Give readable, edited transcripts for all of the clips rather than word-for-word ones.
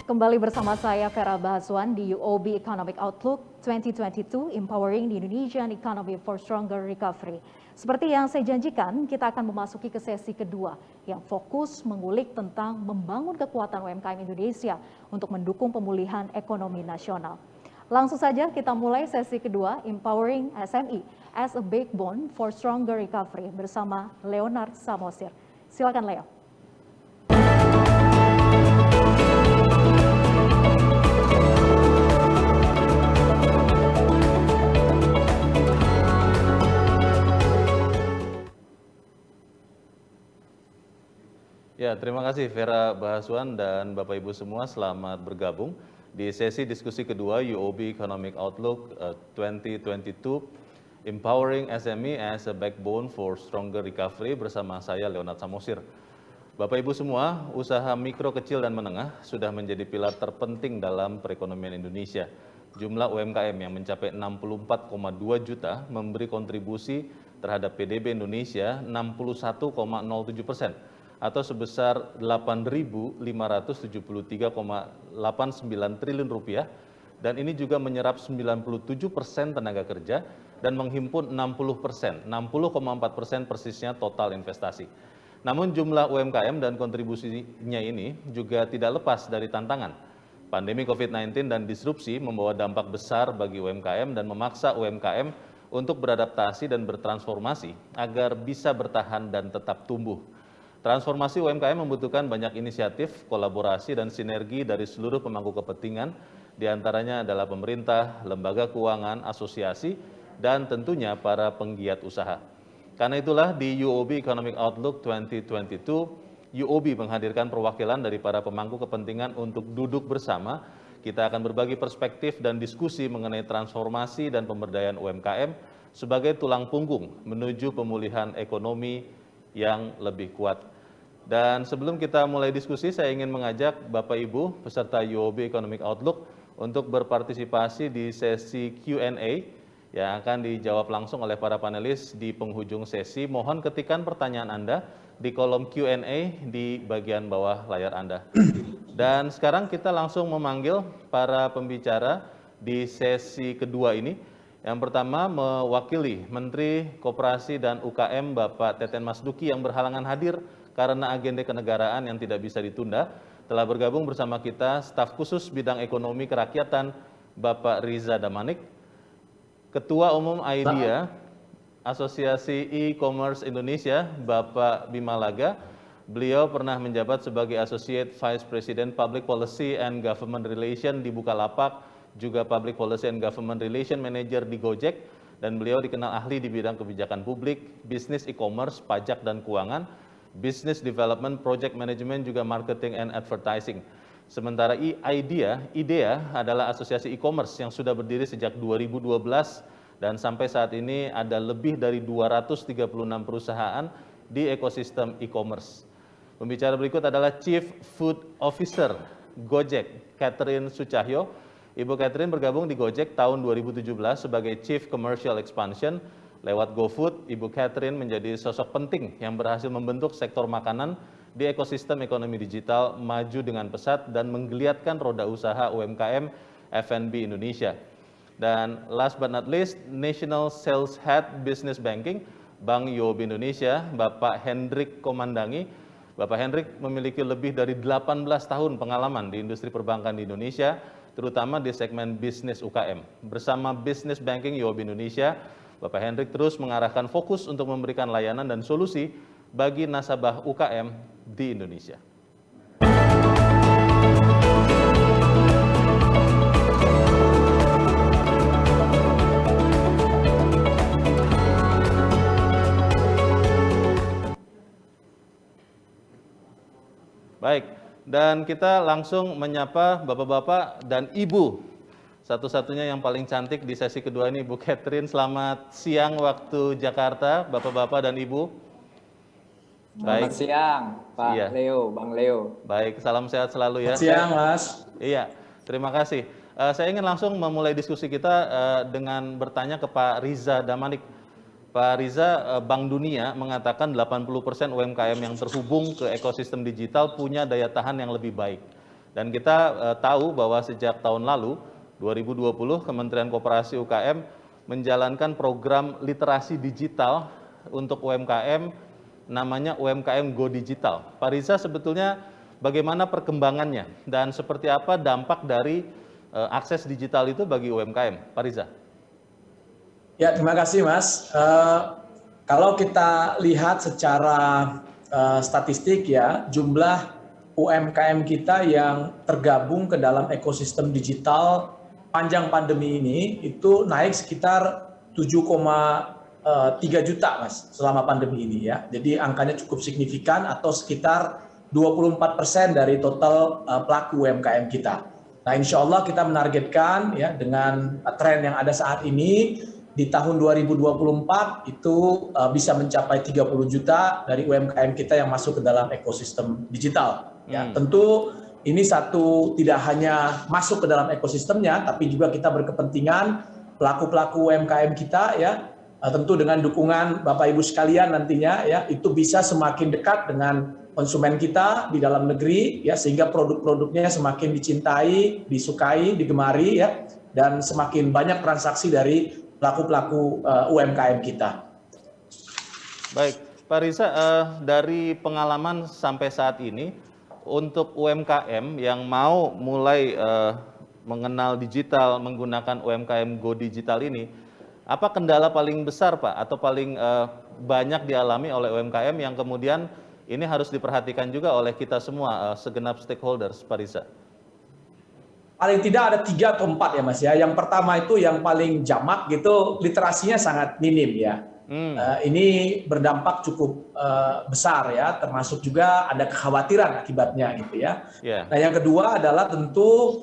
Kembali bersama saya Vera Bahaswan di UOB Economic Outlook 2022 Empowering the Indonesian Economy for Stronger Recovery. Seperti yang saya janjikan, kita akan memasuki ke sesi kedua yang fokus mengulik tentang membangun kekuatan UMKM Indonesia untuk mendukung pemulihan ekonomi nasional. Langsung saja kita mulai sesi kedua Empowering SME as a Backbone for Stronger Recovery bersama Leonard Samosir. Silakan Leo. Ya, terima kasih Vera Bahaswan dan Bapak Ibu semua, selamat bergabung di sesi diskusi kedua UOB Economic Outlook 2022 Empowering SME as a Backbone for Stronger Recovery bersama saya Leonard Samosir. Bapak Ibu semua, usaha mikro, kecil, dan menengah sudah menjadi pilar terpenting dalam perekonomian Indonesia. Jumlah UMKM yang mencapai 64,2 juta memberi kontribusi terhadap PDB Indonesia 61,07%. Atau sebesar 8.573,89 triliun rupiah, dan ini juga menyerap 97% tenaga kerja dan menghimpun 60%, 60,4% persisnya total investasi. Namun jumlah UMKM dan kontribusinya ini juga tidak lepas dari tantangan. Pandemi COVID-19 dan disrupsi membawa dampak besar bagi UMKM dan memaksa UMKM untuk beradaptasi dan bertransformasi agar bisa bertahan dan tetap tumbuh. Transformasi UMKM membutuhkan banyak inisiatif, kolaborasi, dan sinergi dari seluruh pemangku kepentingan, diantaranya adalah pemerintah, lembaga keuangan, asosiasi, dan tentunya para penggiat usaha. Karena itulah di UOB Economic Outlook 2022, UOB menghadirkan perwakilan dari para pemangku kepentingan untuk duduk bersama. Kita akan berbagi perspektif dan diskusi mengenai transformasi dan pemberdayaan UMKM sebagai tulang punggung menuju pemulihan ekonomi yang lebih kuat. Dan sebelum kita mulai diskusi, saya ingin mengajak Bapak Ibu peserta UOB Economic Outlook untuk berpartisipasi di sesi Q&A yang akan dijawab langsung oleh para panelis di penghujung sesi. Mohon ketikkan pertanyaan Anda di kolom Q&A di bagian bawah layar Anda. Dan sekarang kita langsung memanggil para pembicara di sesi kedua ini. Yang pertama mewakili Menteri Koperasi dan UKM Bapak Teten Mas Duki yang berhalangan hadir karena agenda kenegaraan yang tidak bisa ditunda. Telah bergabung bersama kita staf khusus bidang ekonomi kerakyatan Bapak Riza Damanik, Ketua Umum IDEA Asosiasi E-Commerce Indonesia Bapak Bima Laga. Beliau pernah menjabat sebagai Associate Vice President Public Policy and Government Relation di Bukalapak, juga Public Policy and Government Relation Manager di Gojek, dan beliau dikenal ahli di bidang kebijakan publik, bisnis e-commerce, pajak dan keuangan, business development, project management, juga marketing and advertising. Sementara IDEA adalah asosiasi e-commerce yang sudah berdiri sejak 2012 dan sampai saat ini ada lebih dari 236 perusahaan di ekosistem e-commerce. Pembicara berikut adalah Chief Food Officer Gojek, Catherine Sucahyo. Ibu Catherine bergabung di Gojek tahun 2017 sebagai Chief Commercial Expansion. Lewat GoFood, Ibu Catherine menjadi sosok penting yang berhasil membentuk sektor makanan di ekosistem ekonomi digital maju dengan pesat dan menggeliatkan roda usaha UMKM F&B Indonesia. Dan last but not least, National Sales Head Business Banking, Bank UOB Indonesia, Bapak Hendrik Komandangi. Bapak Hendrik memiliki lebih dari 18 tahun pengalaman di industri perbankan di Indonesia, terutama di segmen bisnis UKM. Bersama Business Banking UOB Indonesia, Bapak Hendrik terus mengarahkan fokus untuk memberikan layanan dan solusi bagi nasabah UKM di Indonesia. Baik, dan kita langsung menyapa Bapak-Bapak dan Ibu. Satu-satunya yang paling cantik di sesi kedua ini, Bu Catherine. Selamat siang waktu Jakarta, Bapak-Bapak dan Ibu. Selamat siang, Pak Leo, Bang Leo. Baik, salam sehat selalu ya. Selamat siang, Mas. Iya, terima kasih. Saya ingin langsung memulai diskusi kita dengan bertanya ke Pak Riza Damanik. Pak Riza, Bank Dunia mengatakan 80% UMKM yang terhubung ke ekosistem digital punya daya tahan yang lebih baik. Dan kita tahu bahwa sejak tahun lalu, 2020, Kementerian Koperasi UKM menjalankan program literasi digital untuk UMKM, namanya UMKM Go Digital. Pak Riza, sebetulnya bagaimana perkembangannya dan seperti apa dampak dari akses digital itu bagi UMKM? Pak Riza. Ya, terima kasih Mas. Kalau kita lihat secara statistik ya, jumlah UMKM kita yang tergabung ke dalam ekosistem digital panjang pandemi ini itu naik sekitar 7,3 juta Mas selama pandemi ini ya. Jadi angkanya cukup signifikan atau sekitar 24% dari total pelaku UMKM kita. Nah, insya Allah kita menargetkan ya dengan tren yang ada saat ini di tahun 2024 itu bisa mencapai 30 juta dari UMKM kita yang masuk ke dalam ekosistem digital. Ya, tentu ini satu tidak hanya masuk ke dalam ekosistemnya, tapi juga kita berkepentingan pelaku-pelaku UMKM kita ya, tentu dengan dukungan Bapak Ibu sekalian nantinya ya, itu bisa semakin dekat dengan konsumen kita di dalam negeri ya, sehingga produk-produknya semakin dicintai, disukai, digemari ya, dan semakin banyak transaksi dari pelaku-pelaku UMKM kita. Baik, Pak Riza, dari pengalaman sampai saat ini, untuk UMKM yang mau mulai mengenal digital, menggunakan UMKM Go Digital ini, apa kendala paling besar Pak, atau paling banyak dialami oleh UMKM yang kemudian ini harus diperhatikan juga oleh kita semua, segenap stakeholders, Pak Riza? Paling tidak ada 3 atau 4 ya Mas ya. Yang pertama itu yang paling jamak gitu, literasinya sangat minim ya. Ini berdampak cukup besar ya, termasuk juga ada kekhawatiran akibatnya gitu ya. Nah, yang kedua adalah tentu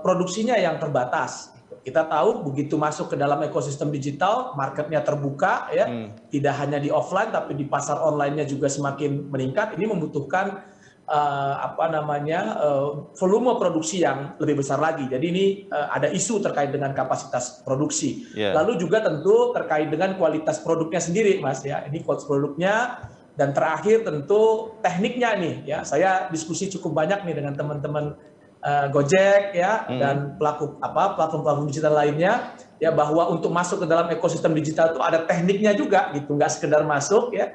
produksinya yang terbatas. Kita tahu begitu masuk ke dalam ekosistem digital, marketnya terbuka ya, tidak hanya di offline tapi di pasar online-nya juga semakin meningkat. Ini membutuhkan volume produksi yang lebih besar lagi. Jadi ini ada isu terkait dengan kapasitas produksi. Lalu juga tentu terkait dengan kualitas produknya sendiri, Mas ya. Ini kualitas produknya, dan terakhir tentu tekniknya nih ya. Saya diskusi cukup banyak nih dengan teman-teman Gojek ya, dan platform-platform digital lainnya ya, bahwa untuk masuk ke dalam ekosistem digital itu ada tekniknya juga gitu, nggak sekedar masuk ya.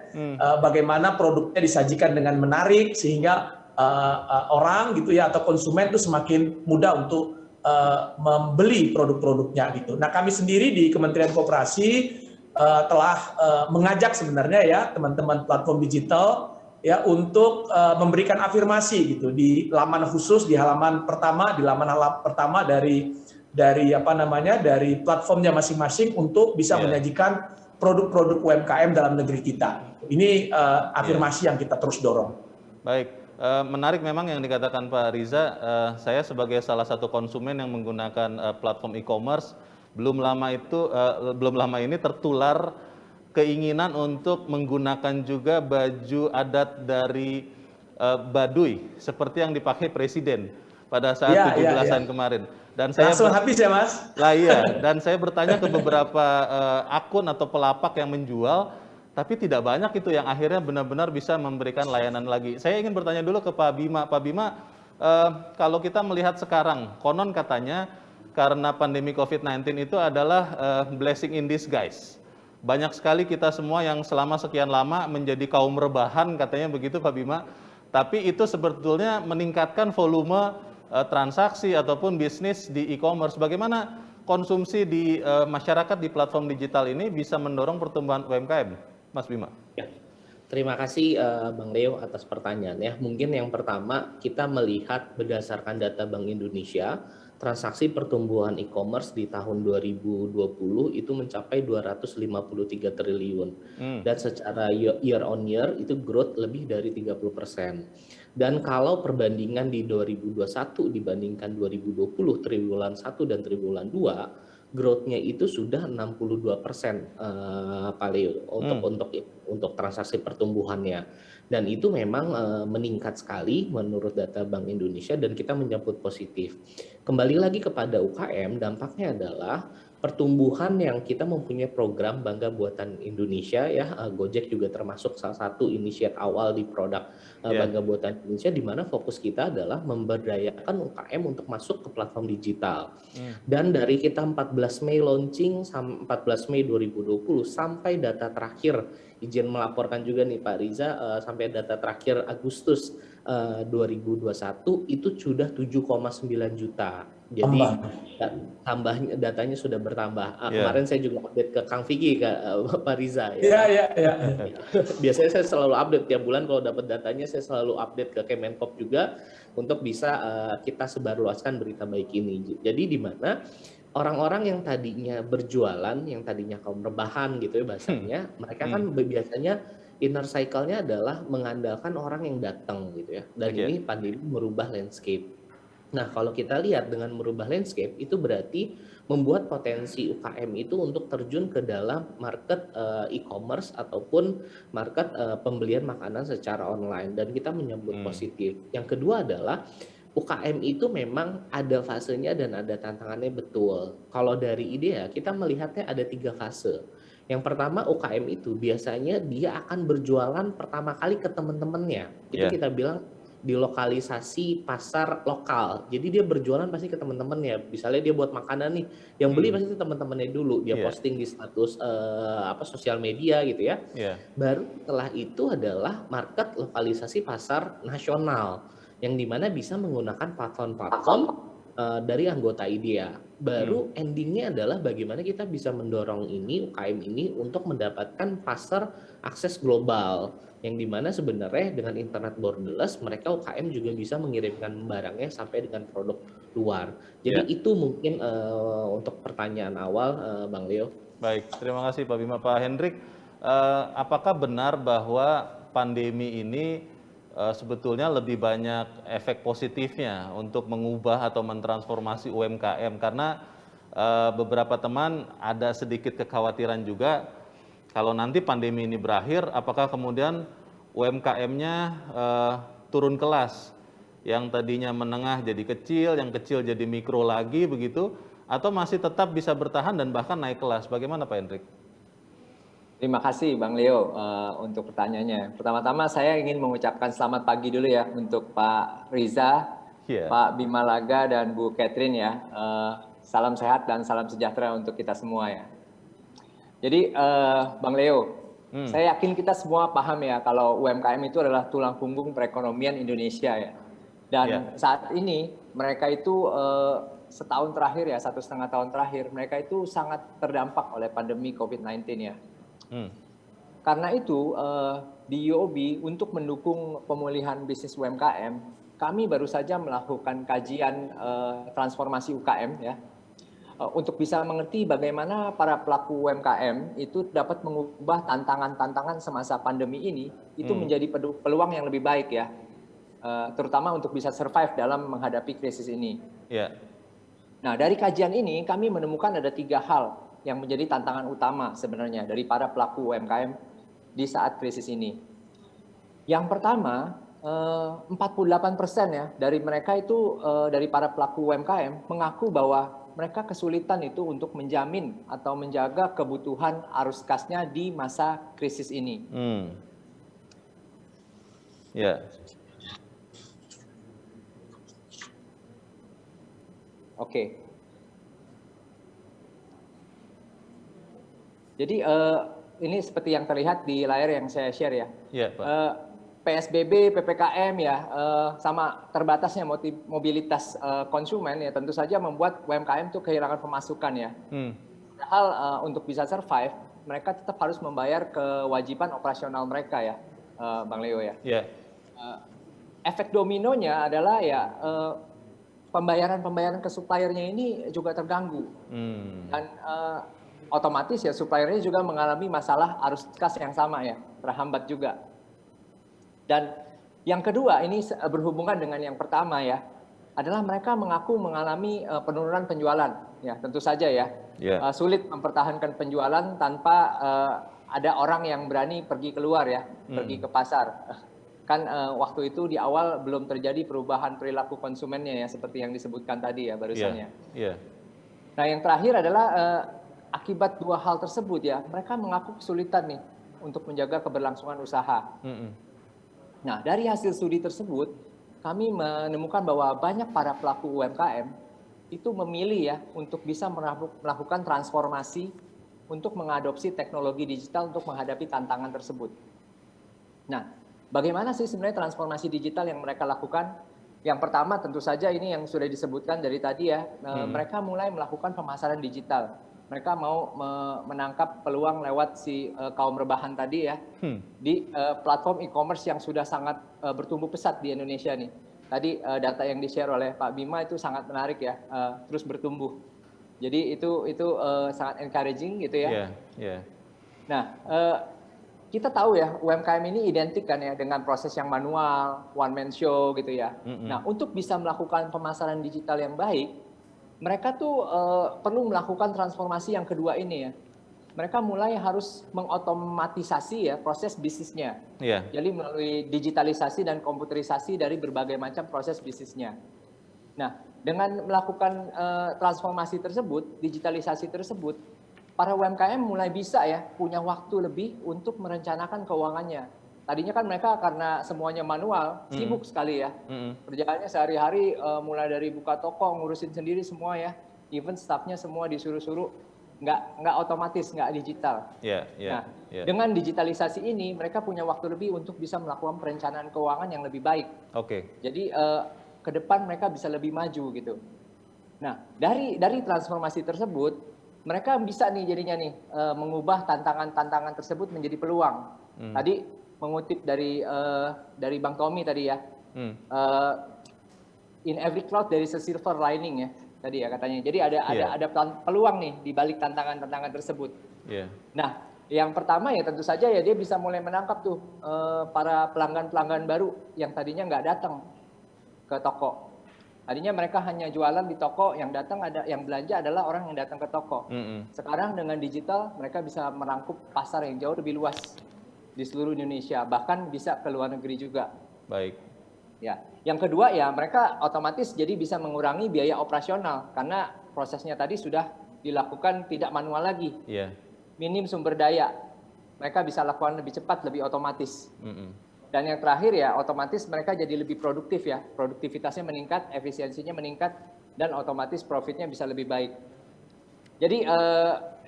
Bagaimana produknya disajikan dengan menarik sehingga orang gitu ya, atau konsumen itu semakin mudah untuk membeli produk-produknya gitu. Nah, kami sendiri di Kementerian Koperasi telah mengajak sebenarnya ya teman-teman platform digital ya untuk memberikan afirmasi gitu di laman khusus, di halaman pertama, dari platformnya masing-masing untuk bisa menyajikan produk-produk UMKM dalam negeri kita. Ini afirmasi yang kita terus dorong. Baik, menarik memang yang dikatakan Pak Riza. Saya sebagai salah satu konsumen yang menggunakan platform e-commerce, belum lama ini tertular keinginan untuk menggunakan juga baju adat dari Baduy seperti yang dipakai Presiden pada saat 17-an kemarin. Dan saya langsung habis ya Mas? Lah iya, dan saya bertanya ke beberapa akun atau pelapak yang menjual, tapi tidak banyak itu yang akhirnya benar-benar bisa memberikan layanan lagi. Saya ingin bertanya dulu ke Pak Bima. Pak Bima, kalau kita melihat sekarang, konon katanya karena pandemi COVID-19 itu adalah blessing in disguise. Banyak sekali kita semua yang selama sekian lama menjadi kaum rebahan, katanya begitu Pak Bima. Tapi itu sebetulnya meningkatkan volume transaksi ataupun bisnis di e-commerce. Bagaimana konsumsi di masyarakat di platform digital ini bisa mendorong pertumbuhan UMKM, Mas Bima? Ya, terima kasih Bang Leo atas pertanyaannya. Mungkin yang pertama kita melihat berdasarkan data Bank Indonesia, transaksi pertumbuhan e-commerce di tahun 2020 itu mencapai 253 triliun. Dan secara year on year itu growth lebih dari 30%. Dan kalau perbandingan di 2021 dibandingkan 2020 triwulan 1 dan triwulan 2, growth-nya itu sudah 62% Pak Leo untuk transaksi pertumbuhannya. Dan itu memang meningkat sekali menurut data Bank Indonesia dan kita menyambut positif. Kembali lagi kepada UKM, dampaknya adalah pertumbuhan yang kita mempunyai program Bangga Buatan Indonesia ya, Gojek juga termasuk salah satu inisiat awal di produk Bangga Buatan Indonesia, di mana fokus kita adalah memberdayakan UKM untuk masuk ke platform digital. Dan dari kita 14 Mei launching, 14 Mei 2020 sampai data terakhir, izin melaporkan juga nih Pak Riza, sampai data terakhir Agustus 2021 itu sudah 7,9 juta. Jadi tambahnya datanya sudah bertambah. Kemarin saya juga update ke Kang Vicky, ke Pak Riza. Iya. Biasanya saya selalu update tiap bulan kalau dapat datanya, saya selalu update ke Kemenkop juga untuk bisa kita sebarluaskan berita baik ini. Jadi di mana orang-orang yang tadinya berjualan, yang tadinya kaum rebahan gitu ya bahasanya, mereka kan biasanya inner cycle-nya adalah mengandalkan orang yang datang gitu ya. Dan ini pandemi merubah landscape. Nah, kalau kita lihat dengan merubah landscape, itu berarti membuat potensi UKM itu untuk terjun ke dalam market e-commerce ataupun market pembelian makanan secara online, dan kita menyambut positif. Yang kedua adalah UKM itu memang ada fasenya dan ada tantangannya, betul. Kalau dari IDEA, kita melihatnya ada 3 fase. Yang pertama, UKM itu biasanya dia akan berjualan pertama kali ke teman-temannya. Itu kita bilang di lokalisasi pasar lokal. Jadi dia berjualan pasti ke teman-temannya. Misalnya dia buat makanan nih, yang beli pasti teman-temannya dulu. Dia posting di status sosial media gitu ya. Baru setelah itu adalah market lokalisasi pasar nasional, yang dimana bisa menggunakan platform-platform dari anggota IDEA. Baru endingnya adalah bagaimana kita bisa mendorong ini, UKM ini, untuk mendapatkan pasar akses global, yang dimana sebenarnya dengan internet borderless, mereka UKM juga bisa mengirimkan barangnya sampai dengan produk luar. Jadi itu mungkin untuk pertanyaan awal, Bang Leo. Baik, terima kasih Pak Bima. Pak Hendrik, apakah benar bahwa pandemi ini sebetulnya lebih banyak efek positifnya untuk mengubah atau mentransformasi UMKM? Karena beberapa teman ada sedikit kekhawatiran juga, kalau nanti pandemi ini berakhir, apakah kemudian UMKM-nya turun kelas, yang tadinya menengah jadi kecil, yang kecil jadi mikro lagi begitu, atau masih tetap bisa bertahan dan bahkan naik kelas? Bagaimana Pak Hendrik? Terima kasih Bang Leo untuk pertanyaannya. Pertama-tama saya ingin mengucapkan selamat pagi dulu ya untuk Pak Riza, Pak Bima Laga, dan Bu Catherine ya. Salam sehat dan salam sejahtera untuk kita semua ya. Jadi Bang Leo, saya yakin kita semua paham ya kalau UMKM itu adalah tulang punggung perekonomian Indonesia ya. Dan saat ini mereka itu setahun terakhir ya, 1,5 tahun terakhir, mereka itu sangat terdampak oleh pandemi COVID-19 ya. Karena itu di UOB untuk mendukung pemulihan bisnis UMKM, kami baru saja melakukan kajian transformasi UKM ya, untuk bisa mengerti bagaimana para pelaku UMKM itu dapat mengubah tantangan-tantangan semasa pandemi ini itu menjadi peluang yang lebih baik ya, terutama untuk bisa survive dalam menghadapi krisis ini. Nah, dari kajian ini kami menemukan ada 3 hal yang menjadi tantangan utama sebenarnya dari para pelaku UMKM di saat krisis ini. Yang pertama, 48% ya dari mereka itu, dari para pelaku UMKM mengaku bahwa mereka kesulitan itu untuk menjamin atau menjaga kebutuhan arus kasnya di masa krisis ini. Oke. Jadi ini seperti yang terlihat di layar yang saya share ya. Pak. PSBB, PPKM ya, sama terbatasnya mobilitas konsumen ya, tentu saja membuat UMKM itu kehilangan pemasukan ya. Padahal untuk bisa survive, mereka tetap harus membayar kewajiban operasional mereka ya, Bang Leo ya. Efek dominonya adalah ya pembayaran ke suppliernya ini juga terganggu. Dan otomatis ya suppliernya juga mengalami masalah arus kas yang sama ya, terhambat juga. Dan yang kedua, ini berhubungan dengan yang pertama ya, adalah mereka mengaku mengalami penurunan penjualan. Ya, tentu saja ya, sulit mempertahankan penjualan tanpa ada orang yang berani pergi keluar ya, pergi ke pasar. kan waktu itu di awal belum terjadi perubahan perilaku konsumennya ya, seperti yang disebutkan tadi ya barusannya. Nah, yang terakhir adalah akibat dua hal tersebut ya, mereka mengaku kesulitan nih untuk menjaga keberlangsungan usaha. Nah, dari hasil studi tersebut, kami menemukan bahwa banyak para pelaku UMKM itu memilih ya untuk bisa melakukan transformasi untuk mengadopsi teknologi digital untuk menghadapi tantangan tersebut. Nah, bagaimana sih sebenarnya transformasi digital yang mereka lakukan? Yang pertama tentu saja ini yang sudah disebutkan dari tadi ya, mereka mulai melakukan pemasaran digital. Mereka mau menangkap peluang lewat si kaum rebahan tadi ya, di platform e-commerce yang sudah sangat bertumbuh pesat di Indonesia nih. Tadi data yang di-share oleh Pak Bima itu sangat menarik ya, terus bertumbuh. Jadi itu sangat encouraging gitu ya. Nah, kita tahu ya UMKM ini identik kan ya dengan proses yang manual, one man show gitu ya. Nah, untuk bisa melakukan pemasaran digital yang baik, mereka tuh perlu melakukan transformasi yang kedua ini ya. Mereka mulai harus mengotomatisasi ya proses bisnisnya. Jadi melalui digitalisasi dan komputerisasi dari berbagai macam proses bisnisnya. Nah, dengan melakukan transformasi tersebut, digitalisasi tersebut, para UMKM mulai bisa ya punya waktu lebih untuk merencanakan keuangannya. Tadinya kan mereka karena semuanya manual, sibuk sekali ya. Kerjaannya sehari-hari mulai dari buka toko, ngurusin sendiri semua ya. Even staffnya semua disuruh-suruh, nggak otomatis, nggak digital. Dengan digitalisasi ini, mereka punya waktu lebih untuk bisa melakukan perencanaan keuangan yang lebih baik. Jadi ke depan mereka bisa lebih maju gitu. Nah, dari transformasi tersebut, mereka bisa nih jadinya nih mengubah tantangan-tantangan tersebut menjadi peluang. Tadi mengutip dari Bang Tommy tadi ya, in every cloud there is a silver lining ya tadi ya katanya. Jadi ada peluang nih di balik tantangan-tantangan tersebut. Nah, yang pertama ya tentu saja ya dia bisa mulai menangkap tuh para pelanggan-pelanggan baru yang tadinya nggak datang ke toko. Tadinya mereka hanya jualan di toko, yang datang yang belanja adalah orang yang datang ke toko. Sekarang dengan digital mereka bisa merangkup pasar yang jauh lebih luas di seluruh Indonesia, bahkan bisa ke luar negeri juga. Ya, yang kedua ya mereka otomatis jadi bisa mengurangi biaya operasional karena prosesnya tadi sudah dilakukan tidak manual lagi. Minim sumber daya, mereka bisa lakukan lebih cepat, lebih otomatis. Dan yang terakhir ya otomatis mereka jadi lebih produktif ya, produktivitasnya meningkat, efisiensinya meningkat, dan otomatis profitnya bisa lebih baik. Jadi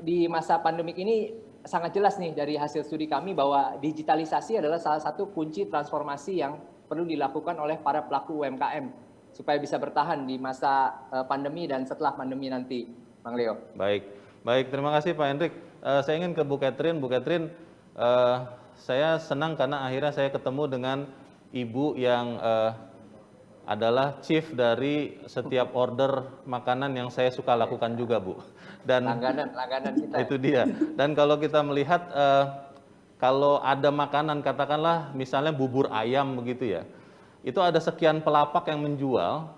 di masa pandemik ini sangat jelas nih dari hasil studi kami bahwa digitalisasi adalah salah satu kunci transformasi yang perlu dilakukan oleh para pelaku UMKM supaya bisa bertahan di masa pandemi dan setelah pandemi nanti, Bang Leo. Baik, terima kasih Pak Hendrik. Saya ingin ke Bu Catherine. Bu Catherine, saya senang karena akhirnya saya ketemu dengan Ibu yang adalah chief dari setiap order makanan yang saya suka lakukan juga, Bu. Dan langganan kita. Itu dia. Dan kalau kita melihat kalau ada makanan katakanlah misalnya bubur ayam begitu ya. Itu ada sekian pelapak yang menjual,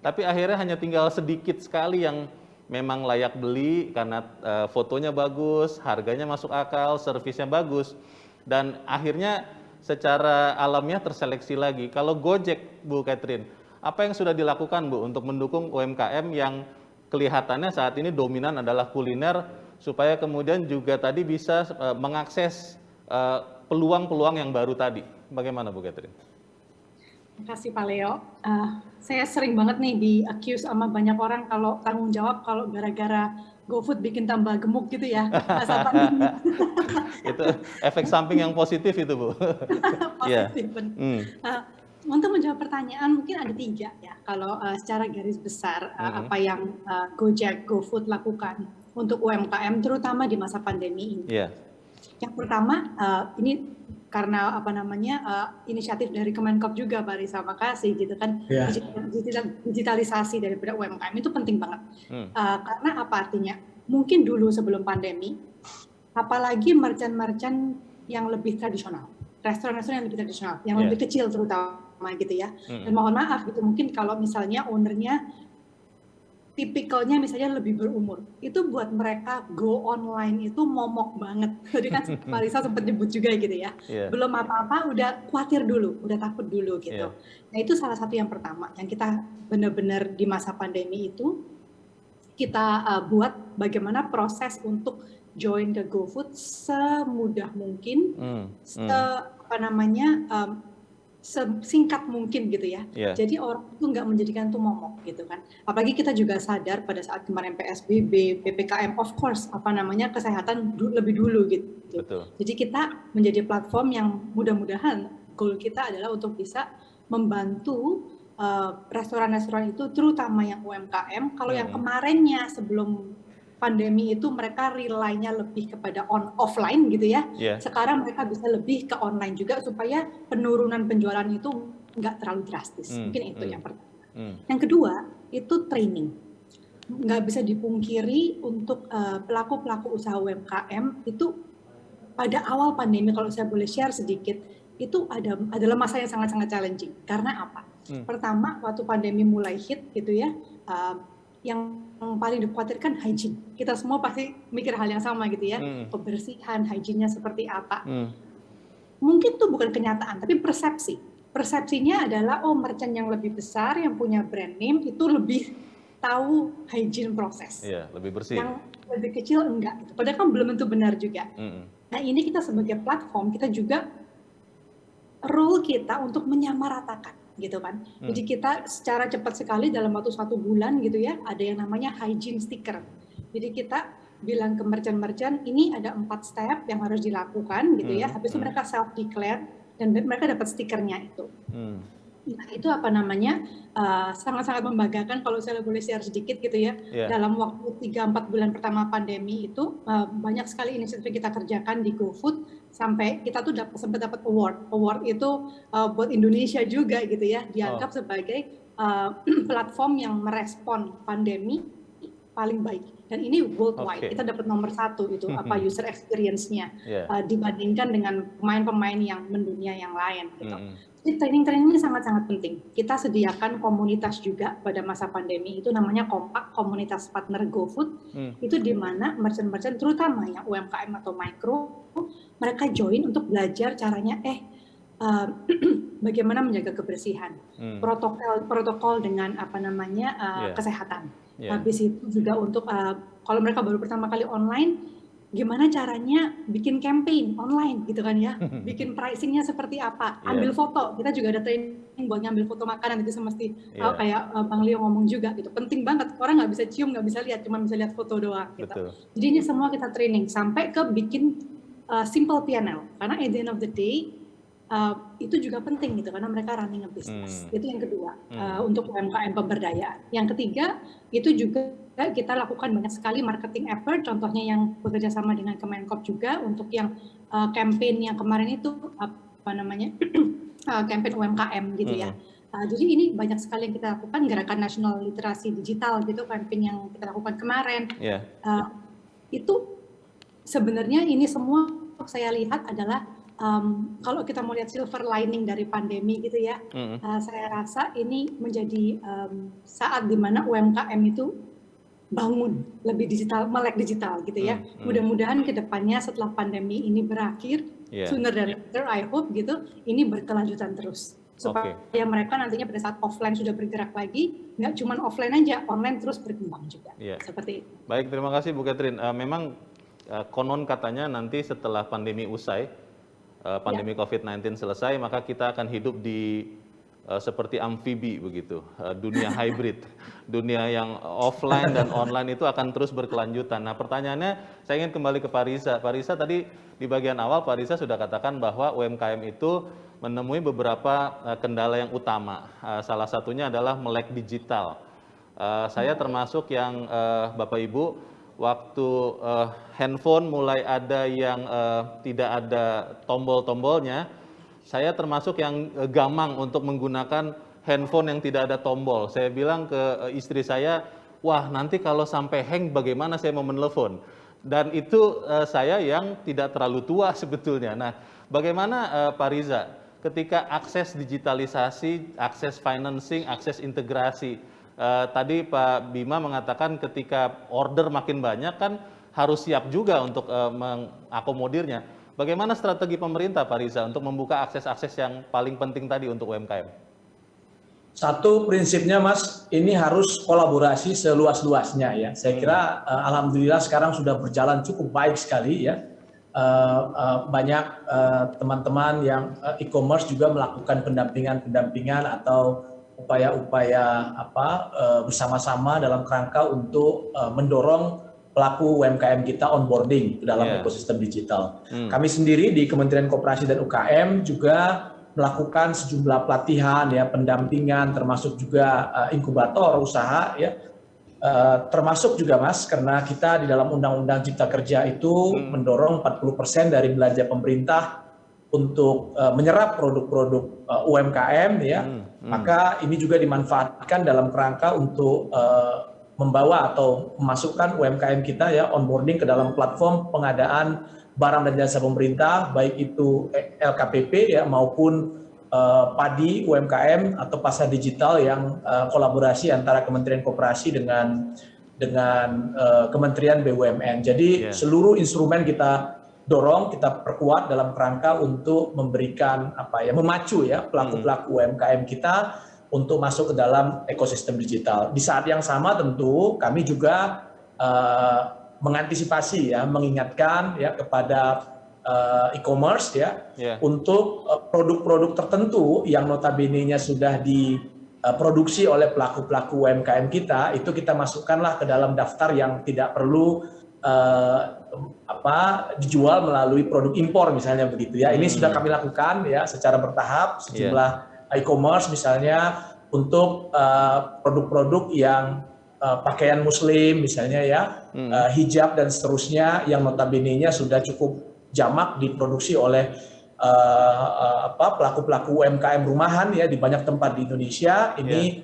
tapi akhirnya hanya tinggal sedikit sekali yang memang layak beli karena fotonya bagus, harganya masuk akal, servisnya bagus. Dan akhirnya secara alamiah terseleksi lagi. Kalau Gojek, Bu Catherine, apa yang sudah dilakukan Bu untuk mendukung UMKM yang kelihatannya saat ini dominan adalah kuliner supaya kemudian juga tadi bisa mengakses peluang-peluang yang baru tadi? Bagaimana Bu Catherine? Terima kasih Pak Leo. Saya sering banget nih di-accuse sama banyak orang kalau tanggung jawab kalau gara-gara GoFood bikin tambah gemuk gitu ya. Itu efek samping yang positif itu Bu. Positif, benar. Untuk menjawab pertanyaan mungkin ada 3 ya. Kalau secara garis besar apa yang Gojek, GoFood lakukan untuk UMKM terutama di masa pandemi ini. Yang pertama ini karena inisiatif dari Kemenkop juga Pak Riza, makasih gitu kan. Digitalisasi daripada UMKM itu penting banget. Karena apa artinya? Mungkin dulu sebelum pandemi, apalagi merchant-merchant yang lebih tradisional, restoran-restoran yang lebih tradisional, yang lebih kecil terutama gitu ya. Dan mohon maaf gitu, mungkin kalau misalnya ownernya tipikalnya misalnya lebih berumur, itu buat mereka go online itu momok banget. Tadi kan Pak Risa sempat nyebut juga gitu ya, belum apa-apa udah khawatir dulu, udah takut dulu gitu. Nah itu salah satu yang pertama, yang kita benar-benar di masa pandemi itu kita buat bagaimana proses untuk join ke GoFood semudah mungkin, sesingkat mungkin gitu ya. Jadi orang itu nggak menjadikan itu momok gitu kan. Apalagi kita juga sadar pada saat kemarin PSBB, PPKM, of course kesehatan lebih dulu gitu. Betul. Jadi kita menjadi platform yang mudah-mudahan goal kita adalah untuk bisa membantu restoran-restoran itu, terutama yang UMKM. Kalau yang kemarinnya sebelum pandemi itu mereka rely-nya lebih kepada offline gitu ya. Sekarang mereka bisa lebih ke online juga supaya penurunan penjualan itu nggak terlalu drastis. Mungkin itu yang pertama. Yang kedua itu training. Nggak bisa dipungkiri untuk pelaku-pelaku usaha UMKM itu pada awal pandemi, kalau saya boleh share sedikit, itu adalah masa yang sangat-sangat challenging. Karena apa? Pertama, waktu pandemi mulai hit gitu ya, yang paling dikhawatirkan hygiene. Kita semua pasti mikir hal yang sama gitu ya. Kebersihan, hygiene-nya seperti apa. Mungkin itu bukan kenyataan, tapi persepsi. Persepsinya adalah, merchant yang lebih besar, yang punya brand name, itu lebih tahu hygiene proses. Iya, lebih bersih. Yang lebih kecil enggak. Gitu. Padahal kan belum tentu benar juga. Nah ini kita sebagai platform, kita juga role kita untuk menyamaratakan. Gitu kan. Jadi kita secara cepat sekali dalam waktu 1 bulan gitu ya, ada yang namanya hygiene sticker. Jadi kita bilang ke merchant-merchant, ini ada 4 step yang harus dilakukan gitu ya. Habis itu mereka self declare dan mereka dapat stikernya itu. Nah itu sangat-sangat membanggakan kalau saya boleh share sedikit gitu ya. Dalam waktu 3-4 bulan pertama pandemi itu banyak sekali inisiatif yang kita kerjakan di GoFood, sampai kita tuh sempat dapat award itu buat Indonesia juga gitu ya, dianggap sebagai platform yang merespon pandemi paling baik, dan ini worldwide. Kita dapat nomor 1 itu user experience-nya dibandingkan dengan pemain-pemain yang mendunia yang lain gitu. Jadi training ini sangat-sangat penting. Kita sediakan komunitas juga pada masa pandemi, itu namanya Kompak, komunitas partner GoFood. Itu di mana merchant-merchant terutama yang UMKM atau micro, mereka join untuk belajar caranya bagaimana menjaga kebersihan, protokol dengan kesehatan. Habis itu juga untuk kalau mereka baru pertama kali online, gimana caranya bikin campaign online gitu kan ya, bikin pricingnya seperti apa, ambil foto. Kita juga ada training buat ngambil foto makanan, itu semesti kayak Bang Leo ngomong juga gitu, penting banget. Orang nggak bisa cium, nggak bisa lihat, cuma bisa lihat foto doang gitu. Jadi ini semua kita training sampai ke bikin simple P&L, karena at the end of the day itu juga penting gitu, karena mereka running a business. Itu yang kedua, untuk UMKM pemberdayaan. Yang ketiga itu juga kita lakukan banyak sekali marketing effort, contohnya yang bekerja sama dengan Kemenkop juga untuk yang campaign yang kemarin itu campaign UMKM gitu ya. Jadi ini banyak sekali yang kita lakukan, gerakan nasional literasi digital gitu, campaign yang kita lakukan kemarin. Itu sebenarnya ini semua saya lihat adalah kalau kita mau lihat silver lining dari pandemi gitu ya, saya rasa ini menjadi saat dimana UMKM itu bangun lebih digital, melek digital gitu ya. Mudah-mudahan ke depannya setelah pandemi ini berakhir, sooner than later I hope gitu, ini berkelanjutan terus. Supaya mereka nantinya pada saat offline sudah bergerak lagi, nggak cuma offline aja, online terus berkembang juga. Seperti itu. Baik, terima kasih Bu Catherine. Memang konon katanya nanti setelah pandemi usai, pandemi COVID-19 selesai, maka kita akan hidup di seperti amfibi begitu, dunia hybrid, dunia yang offline dan online itu akan terus berkelanjutan. Nah pertanyaannya, saya ingin kembali ke Pak Riza. Pak Riza tadi di bagian awal Pak Riza sudah katakan bahwa UMKM itu menemui beberapa kendala yang utama. Salah satunya adalah melek digital. Saya termasuk yang Bapak Ibu, waktu handphone mulai ada yang tidak ada tombol-tombolnya, saya termasuk yang gamang untuk menggunakan handphone yang tidak ada tombol. Saya bilang ke istri saya, wah nanti kalau sampai hang bagaimana saya mau menelepon. Dan itu saya yang tidak terlalu tua sebetulnya. Nah bagaimana Pak Riza ketika akses digitalisasi, akses financing, akses integrasi Tadi Pak Bima mengatakan ketika order makin banyak kan harus siap juga untuk mengakomodirnya. Bagaimana strategi pemerintah, Pak Riza, untuk membuka akses-akses yang paling penting tadi untuk UMKM? Satu prinsipnya, Mas, ini harus kolaborasi seluas-luasnya ya. Saya kira alhamdulillah sekarang sudah berjalan cukup baik sekali ya. Banyak teman-teman yang e-commerce juga melakukan pendampingan atau upaya-upaya bersama-sama dalam kerangka untuk mendorong pelaku UMKM kita onboarding ke dalam ekosistem digital. Kami sendiri di Kementerian Koperasi dan UKM juga melakukan sejumlah pelatihan ya, pendampingan, termasuk juga inkubator usaha ya, termasuk juga Mas, karena kita di dalam Undang-Undang Cipta Kerja itu mendorong 40% dari belanja pemerintah untuk menyerap produk-produk UMKM ya, maka ini juga dimanfaatkan dalam kerangka untuk membawa atau memasukkan UMKM kita ya onboarding ke dalam platform pengadaan barang dan jasa pemerintah, baik itu LKPP ya maupun padi UMKM atau pasar digital yang kolaborasi antara Kementerian Koperasi dengan Kementerian BUMN. Jadi seluruh instrumen kita dorong, kita perkuat dalam kerangka untuk memberikan memacu ya pelaku-pelaku UMKM kita untuk masuk ke dalam ekosistem digital. Di saat yang sama tentu kami juga mengantisipasi ya, mengingatkan ya kepada e-commerce ya untuk produk-produk tertentu yang notabene-nya sudah diproduksi oleh pelaku-pelaku UMKM kita, itu kita masukkanlah ke dalam daftar yang tidak perlu dijual melalui produk impor misalnya begitu ya. Ini sudah kami lakukan ya secara bertahap sejumlah e-commerce misalnya untuk produk-produk yang pakaian muslim misalnya ya, hijab dan seterusnya yang notabene-nya sudah cukup jamak diproduksi oleh pelaku-pelaku UMKM rumahan ya di banyak tempat di Indonesia. Ini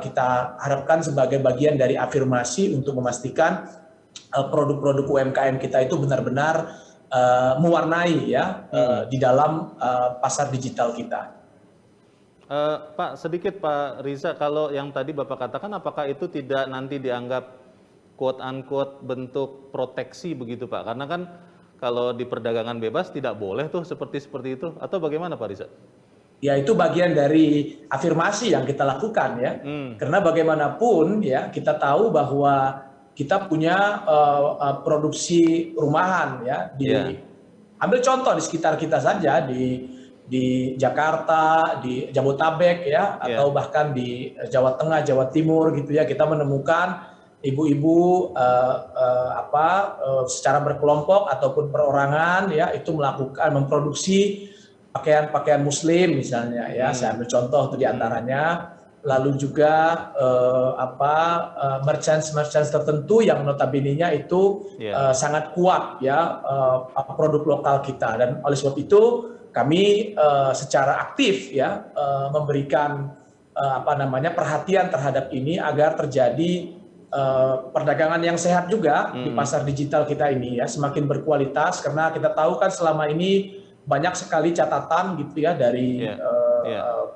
kita harapkan sebagai bagian dari afirmasi untuk memastikan produk-produk UMKM kita itu benar-benar mewarnai ya di dalam pasar digital kita. Pak, sedikit Pak Riza, kalau yang tadi Bapak katakan, apakah itu tidak nanti dianggap quote-unquote bentuk proteksi begitu Pak? Karena kan kalau di perdagangan bebas tidak boleh tuh seperti itu, atau bagaimana Pak Riza? Ya itu bagian dari afirmasi yang kita lakukan ya, karena bagaimanapun ya kita tahu bahwa kita punya produksi rumahan ya, ambil contoh di sekitar kita saja di Jakarta, di Jabotabek ya, atau bahkan di Jawa Tengah, Jawa Timur gitu ya, kita menemukan ibu-ibu secara berkelompok ataupun perorangan ya itu memproduksi pakaian muslim misalnya ya, saya ambil contoh itu diantaranya. Lalu juga merchants tertentu yang notabene-nya itu sangat kuat ya produk lokal kita, dan oleh sebab itu kami secara aktif ya memberikan perhatian terhadap ini agar terjadi perdagangan yang sehat juga di pasar digital kita ini ya, semakin berkualitas, karena kita tahu kan selama ini banyak sekali catatan gitu ya dari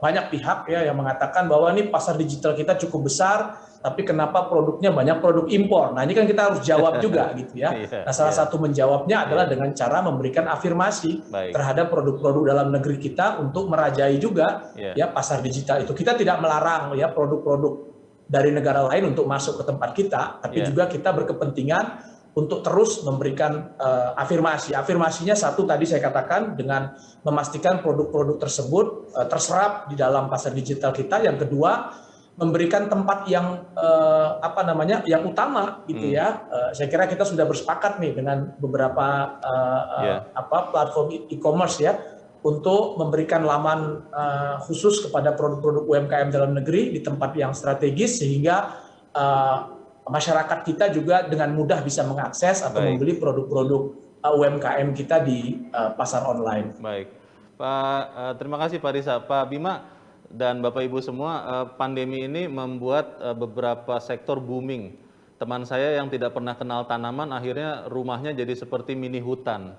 banyak pihak ya yang mengatakan bahwa ini pasar digital kita cukup besar, tapi kenapa produknya banyak produk impor. Nah ini kan kita harus jawab juga gitu ya. Nah salah satu menjawabnya adalah dengan cara memberikan afirmasi terhadap produk-produk dalam negeri kita untuk merajai juga ya pasar digital itu. Kita tidak melarang ya produk-produk dari negara lain untuk masuk ke tempat kita, tapi juga kita berkepentingan untuk terus memberikan afirmasi. Afirmasinya satu tadi saya katakan dengan memastikan produk-produk tersebut terserap di dalam pasar digital kita. Yang kedua, memberikan tempat yang yang utama gitu ya. Saya kira kita sudah bersepakat nih dengan beberapa platform e-commerce ya untuk memberikan laman khusus kepada produk-produk UMKM dalam negeri di tempat yang strategis, sehingga masyarakat kita juga dengan mudah bisa mengakses atau membeli produk-produk UMKM kita di pasar online. Baik, Pak, terima kasih Pak Riza. Pak Bima dan Bapak Ibu semua, pandemi ini membuat beberapa sektor booming. Teman saya yang tidak pernah kenal tanaman akhirnya rumahnya jadi seperti mini hutan.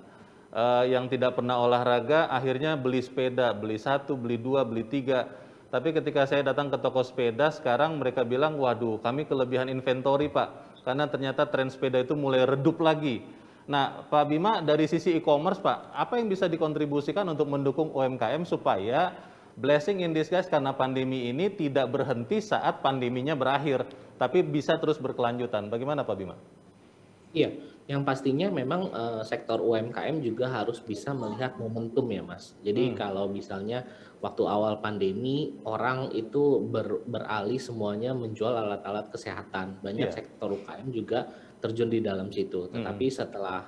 Yang tidak pernah olahraga akhirnya beli sepeda, beli 1, beli 2, beli 3. Tapi ketika saya datang ke toko sepeda, sekarang mereka bilang, waduh, kami kelebihan inventory Pak, karena ternyata tren sepeda itu mulai redup lagi. Nah, Pak Bima, dari sisi e-commerce Pak, apa yang bisa dikontribusikan untuk mendukung UMKM supaya blessing in disguise karena pandemi ini tidak berhenti saat pandeminya berakhir, tapi bisa terus berkelanjutan. Bagaimana Pak Bima? Iya, yang pastinya memang sektor UMKM juga harus bisa melihat momentum ya Mas. Jadi kalau misalnya waktu awal pandemi orang itu beralih semuanya menjual alat-alat kesehatan. Banyak sektor UMKM juga terjun di dalam situ. Tetapi setelah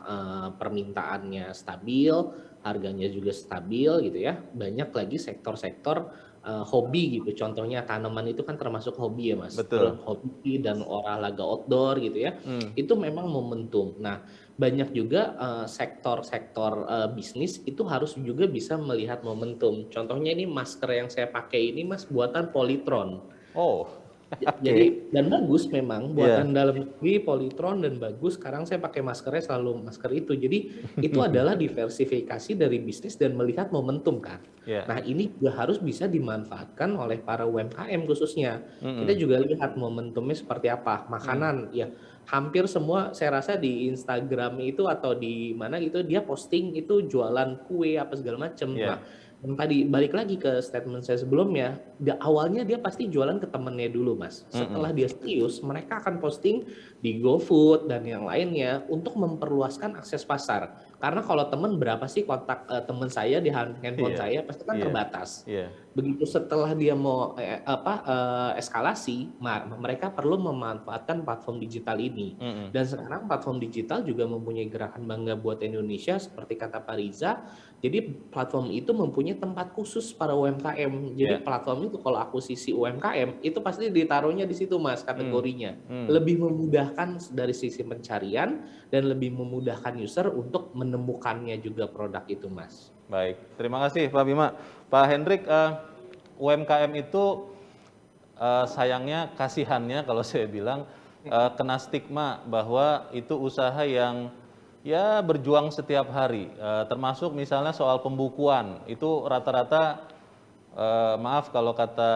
permintaannya stabil, harganya juga stabil gitu ya, banyak lagi sektor-sektor hobi gitu. Contohnya tanaman itu kan termasuk hobi ya Mas. Betul. Hobi dan olahraga outdoor gitu ya. Itu memang momentum. Nah, banyak juga sektor-sektor bisnis itu harus juga bisa melihat momentum. Contohnya ini masker yang saya pakai ini Mas buatan Polytron. Oh. Jadi dan bagus memang buatan dalam negeri Polytron dan bagus. Sekarang saya pakai maskernya selalu masker itu. Jadi itu adalah diversifikasi dari bisnis dan melihat momentum kan. Nah ini juga harus bisa dimanfaatkan oleh para UMKM khususnya. Kita juga lihat momentumnya seperti apa. Makanan ya hampir semua saya rasa di Instagram itu atau di mana gitu dia posting itu jualan kue apa segala macam. Nah yang tadi balik lagi ke statement saya sebelumnya, awalnya dia pasti jualan ke temennya dulu Mas. Setelah dia serius, mereka akan posting di GoFood dan yang lainnya untuk memperluaskan akses pasar. Karena kalau temen berapa sih kontak temen saya di handphone saya pasti kan terbatas. Begitu setelah dia mau eskalasi, mereka perlu memanfaatkan platform digital ini. Dan sekarang platform digital juga mempunyai gerakan bangga buat Indonesia seperti kata Pak Riza. Jadi platform itu mempunyai tempat khusus para UMKM. Jadi platform itu kalau akuisisi UMKM itu pasti ditaruhnya di situ Mas kategorinya. Lebih memudahkan dari sisi pencarian dan lebih memudahkan user untuk menemukannya juga produk itu Mas. Baik, terima kasih Pak Bima. Pak Hendrik, UMKM itu sayangnya kasihannya kalau saya bilang kena stigma bahwa itu usaha yang ya berjuang setiap hari, termasuk misalnya soal pembukuan, itu rata-rata maaf kalau kata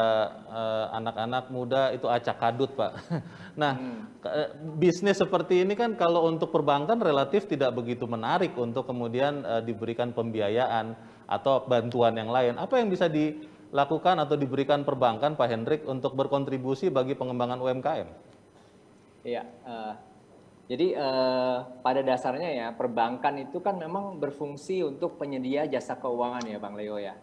anak-anak muda itu acak kadut Pak. Nah, bisnis seperti ini kan kalau untuk perbankan relatif tidak begitu menarik untuk kemudian diberikan pembiayaan atau bantuan yang lain. Apa yang bisa dilakukan atau diberikan perbankan Pak Hendrik untuk berkontribusi bagi pengembangan UMKM? Iya, jadi pada dasarnya ya perbankan itu kan memang berfungsi untuk penyedia jasa keuangan ya Bang Leo ya.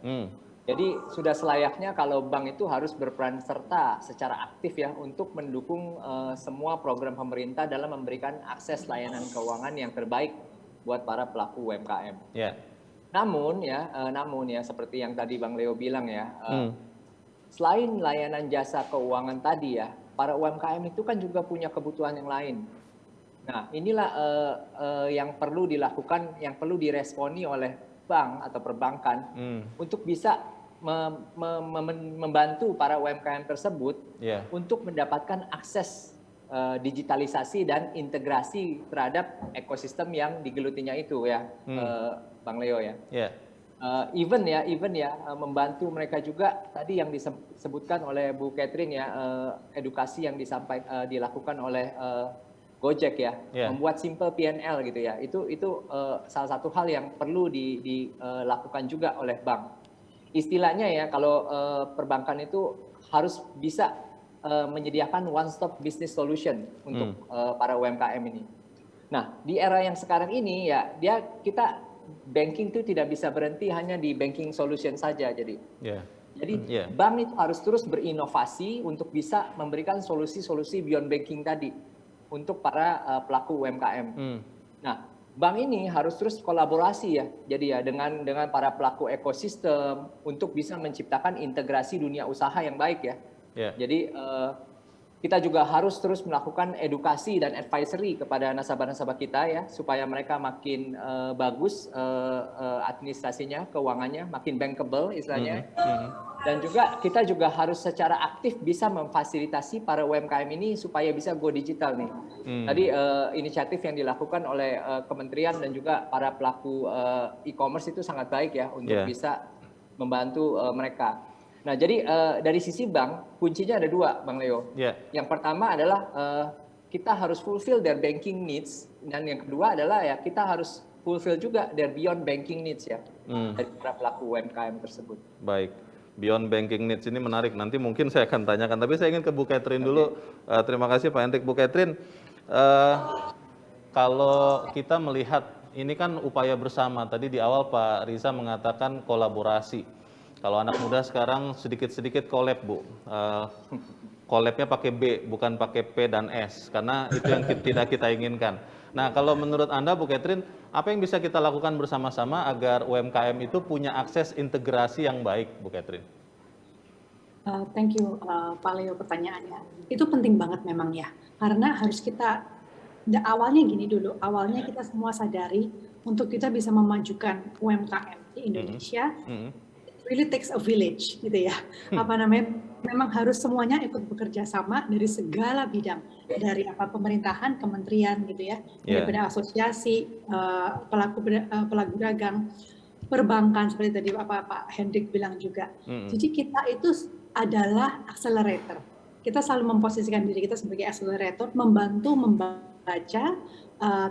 Jadi sudah selayaknya kalau bank itu harus berperan serta secara aktif ya untuk mendukung semua program pemerintah dalam memberikan akses layanan keuangan yang terbaik buat para pelaku UMKM. Namun ya seperti yang tadi Bang Leo bilang ya, selain layanan jasa keuangan tadi ya, para UMKM itu kan juga punya kebutuhan yang lain. Nah, inilah yang perlu dilakukan, yang perlu diresponi oleh bank atau perbankan untuk bisa membantu para UMKM tersebut untuk mendapatkan akses digitalisasi dan integrasi terhadap ekosistem yang digelutinya itu ya, Bang Leo ya. Even ya membantu mereka juga tadi yang disebutkan oleh Bu Catherine ya, edukasi yang dilakukan oleh Gojek ya, membuat simple P&L gitu ya, itu salah satu hal yang perlu dilakukan juga oleh bank. Istilahnya ya, kalau perbankan itu harus bisa menyediakan one stop business solution untuk para UMKM ini. Nah, di era yang sekarang ini ya, kita banking itu tidak bisa berhenti hanya di banking solution saja. Jadi bank itu harus terus berinovasi untuk bisa memberikan solusi-solusi beyond banking tadi untuk para pelaku UMKM. Nah, bank ini harus terus kolaborasi ya, jadi ya dengan para pelaku ekosistem untuk bisa menciptakan integrasi dunia usaha yang baik ya. Jadi kita juga harus terus melakukan edukasi dan advisory kepada nasabah-nasabah kita ya, supaya mereka makin bagus administrasinya, keuangannya, makin bankable istilahnya. Dan juga kita juga harus secara aktif bisa memfasilitasi para UMKM ini supaya bisa go digital nih. Tadi inisiatif yang dilakukan oleh kementerian dan juga para pelaku e-commerce itu sangat baik ya untuk bisa membantu mereka. Nah, jadi dari sisi bank, kuncinya ada dua, Bang Leo. Yang pertama adalah kita harus fulfill their banking needs, dan yang kedua adalah ya kita harus fulfill juga their beyond banking needs ya, dari para pelaku UMKM tersebut. Baik, beyond banking needs ini menarik. Nanti mungkin saya akan tanyakan, tapi saya ingin ke Bu Catherine dulu. Terima kasih Pak Hendrik. Bu Catherine, kalau kita melihat ini kan upaya bersama. Tadi di awal Pak Riza mengatakan kolaborasi. Kalau anak muda sekarang sedikit-sedikit collab, Bu. Collabnya pakai B, bukan pakai P dan S, karena itu yang tidak kita inginkan. Nah, kalau menurut Anda, Bu Catherine, apa yang bisa kita lakukan bersama-sama agar UMKM itu punya akses integrasi yang baik, Bu Catherine? Thank you, Pak Leo, pertanyaannya. Itu penting banget memang ya, karena harus kita, awalnya gini dulu, awalnya kita semua sadari untuk kita bisa memajukan UMKM di Indonesia, really takes a village gitu ya. Memang harus semuanya ikut bekerja sama dari segala bidang, dari pemerintahan, kementerian gitu ya, daripada asosiasi, pelaku dagang, perbankan seperti tadi Pak Hendrik bilang juga. Jadi kita itu adalah accelerator. Kita selalu memposisikan diri kita sebagai accelerator, membantu membaca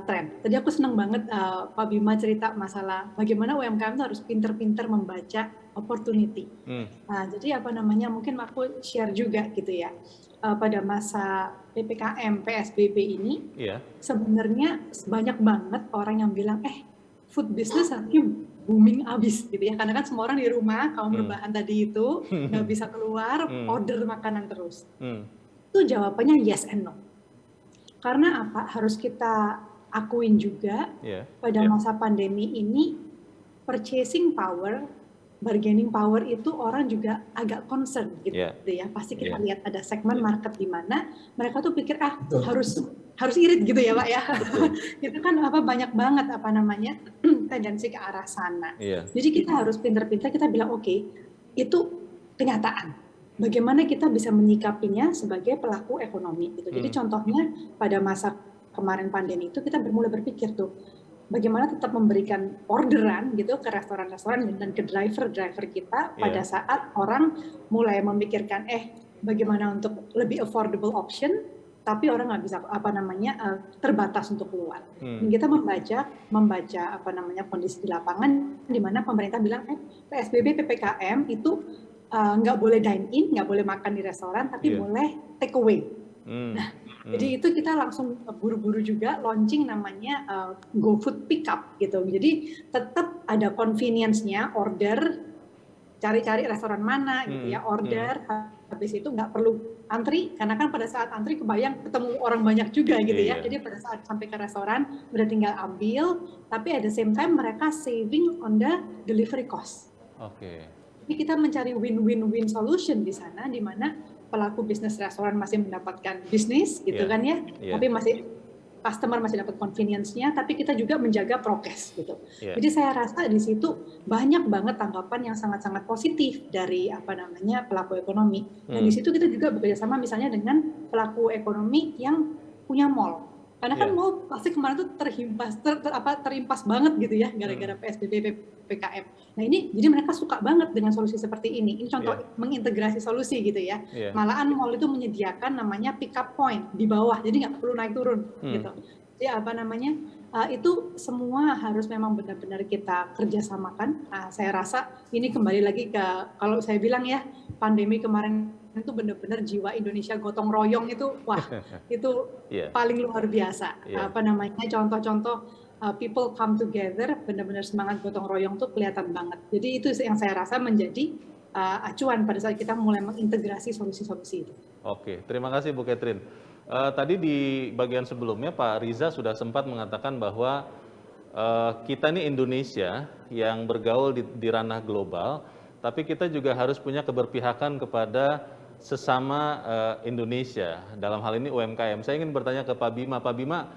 tren. Tadi aku senang banget Pak Bima cerita masalah bagaimana UMKM itu harus pinter-pinter membaca opportunity. Jadi mungkin aku share juga gitu ya, pada masa PPKM, PSBB ini, sebenarnya banyak banget orang yang bilang, food business harusnya booming abis gitu ya, karena kan semua orang di rumah, kaum rebahan tadi itu, nggak bisa keluar, order makanan terus. Itu jawabannya yes and no. Karena apa? Harus kita akuin juga pada masa pandemi ini, purchasing power, bargaining power itu orang juga agak concern gitu ya. Pasti kita lihat ada segmen market di mana mereka tuh pikir harus irit gitu ya Pak ya. Itu kan banyak banget tendensi ke arah sana. Jadi kita harus pintar-pintar kita bilang oke, itu kenyataan. Bagaimana kita bisa menyikapinya sebagai pelaku ekonomi gitu. Jadi contohnya pada masa kemarin pandemi itu kita mulai berpikir tuh bagaimana tetap memberikan orderan gitu ke restoran-restoran dan ke driver-driver kita pada saat orang mulai memikirkan bagaimana untuk lebih affordable option, tapi orang nggak bisa terbatas untuk keluar. Dan kita membaca kondisi di lapangan di mana pemerintah bilang PSBB PPKM itu nggak boleh dine in, nggak boleh makan di restoran, tapi boleh take away. Nah, jadi itu kita langsung buru-buru juga launching namanya GoFood Pickup gitu. Jadi tetap ada convenience-nya, order, cari-cari restoran mana gitu ya, order, habis itu nggak perlu antri, karena kan pada saat antri kebayang ketemu orang banyak juga gitu ya. Jadi pada saat sampai ke restoran udah tinggal ambil, tapi at the same time mereka saving on the delivery cost. Jadi kita mencari win-win-win solution di sana, di mana pelaku bisnis restoran masih mendapatkan bisnis, gitu kan ya, tapi customer masih dapat convenience-nya, tapi kita juga menjaga prokes gitu. Jadi saya rasa di situ banyak banget tanggapan yang sangat-sangat positif dari pelaku ekonomi. Dan di situ kita juga bekerja sama misalnya dengan pelaku ekonomi yang punya mall. Karena kan mall pasti kemarin tuh terimpas banget gitu ya gara-gara PSBB PPKM. Nah ini jadi mereka suka banget dengan solusi seperti ini. Ini contoh mengintegrasi solusi gitu ya. Malahan mall itu menyediakan namanya pick up point di bawah, jadi nggak perlu naik turun gitu. Jadi itu semua harus memang benar-benar kita kerjasamakan. Saya rasa ini kembali lagi ke kalau saya bilang ya, pandemi kemarin itu benar-benar jiwa Indonesia gotong royong itu itu paling luar biasa. Contoh-contoh people come together, benar-benar semangat gotong royong tuh kelihatan banget. Jadi itu yang saya rasa menjadi acuan pada saat kita mulai mengintegrasi solusi-solusi itu. Oke, terima kasih Bu Catherine. Tadi di bagian sebelumnya Pak Riza sudah sempat mengatakan bahwa kita ini Indonesia yang bergaul di ranah global, tapi kita juga harus punya keberpihakan kepada sesama Indonesia, dalam hal ini UMKM. Saya ingin bertanya ke Pak Bima. Pak Bima,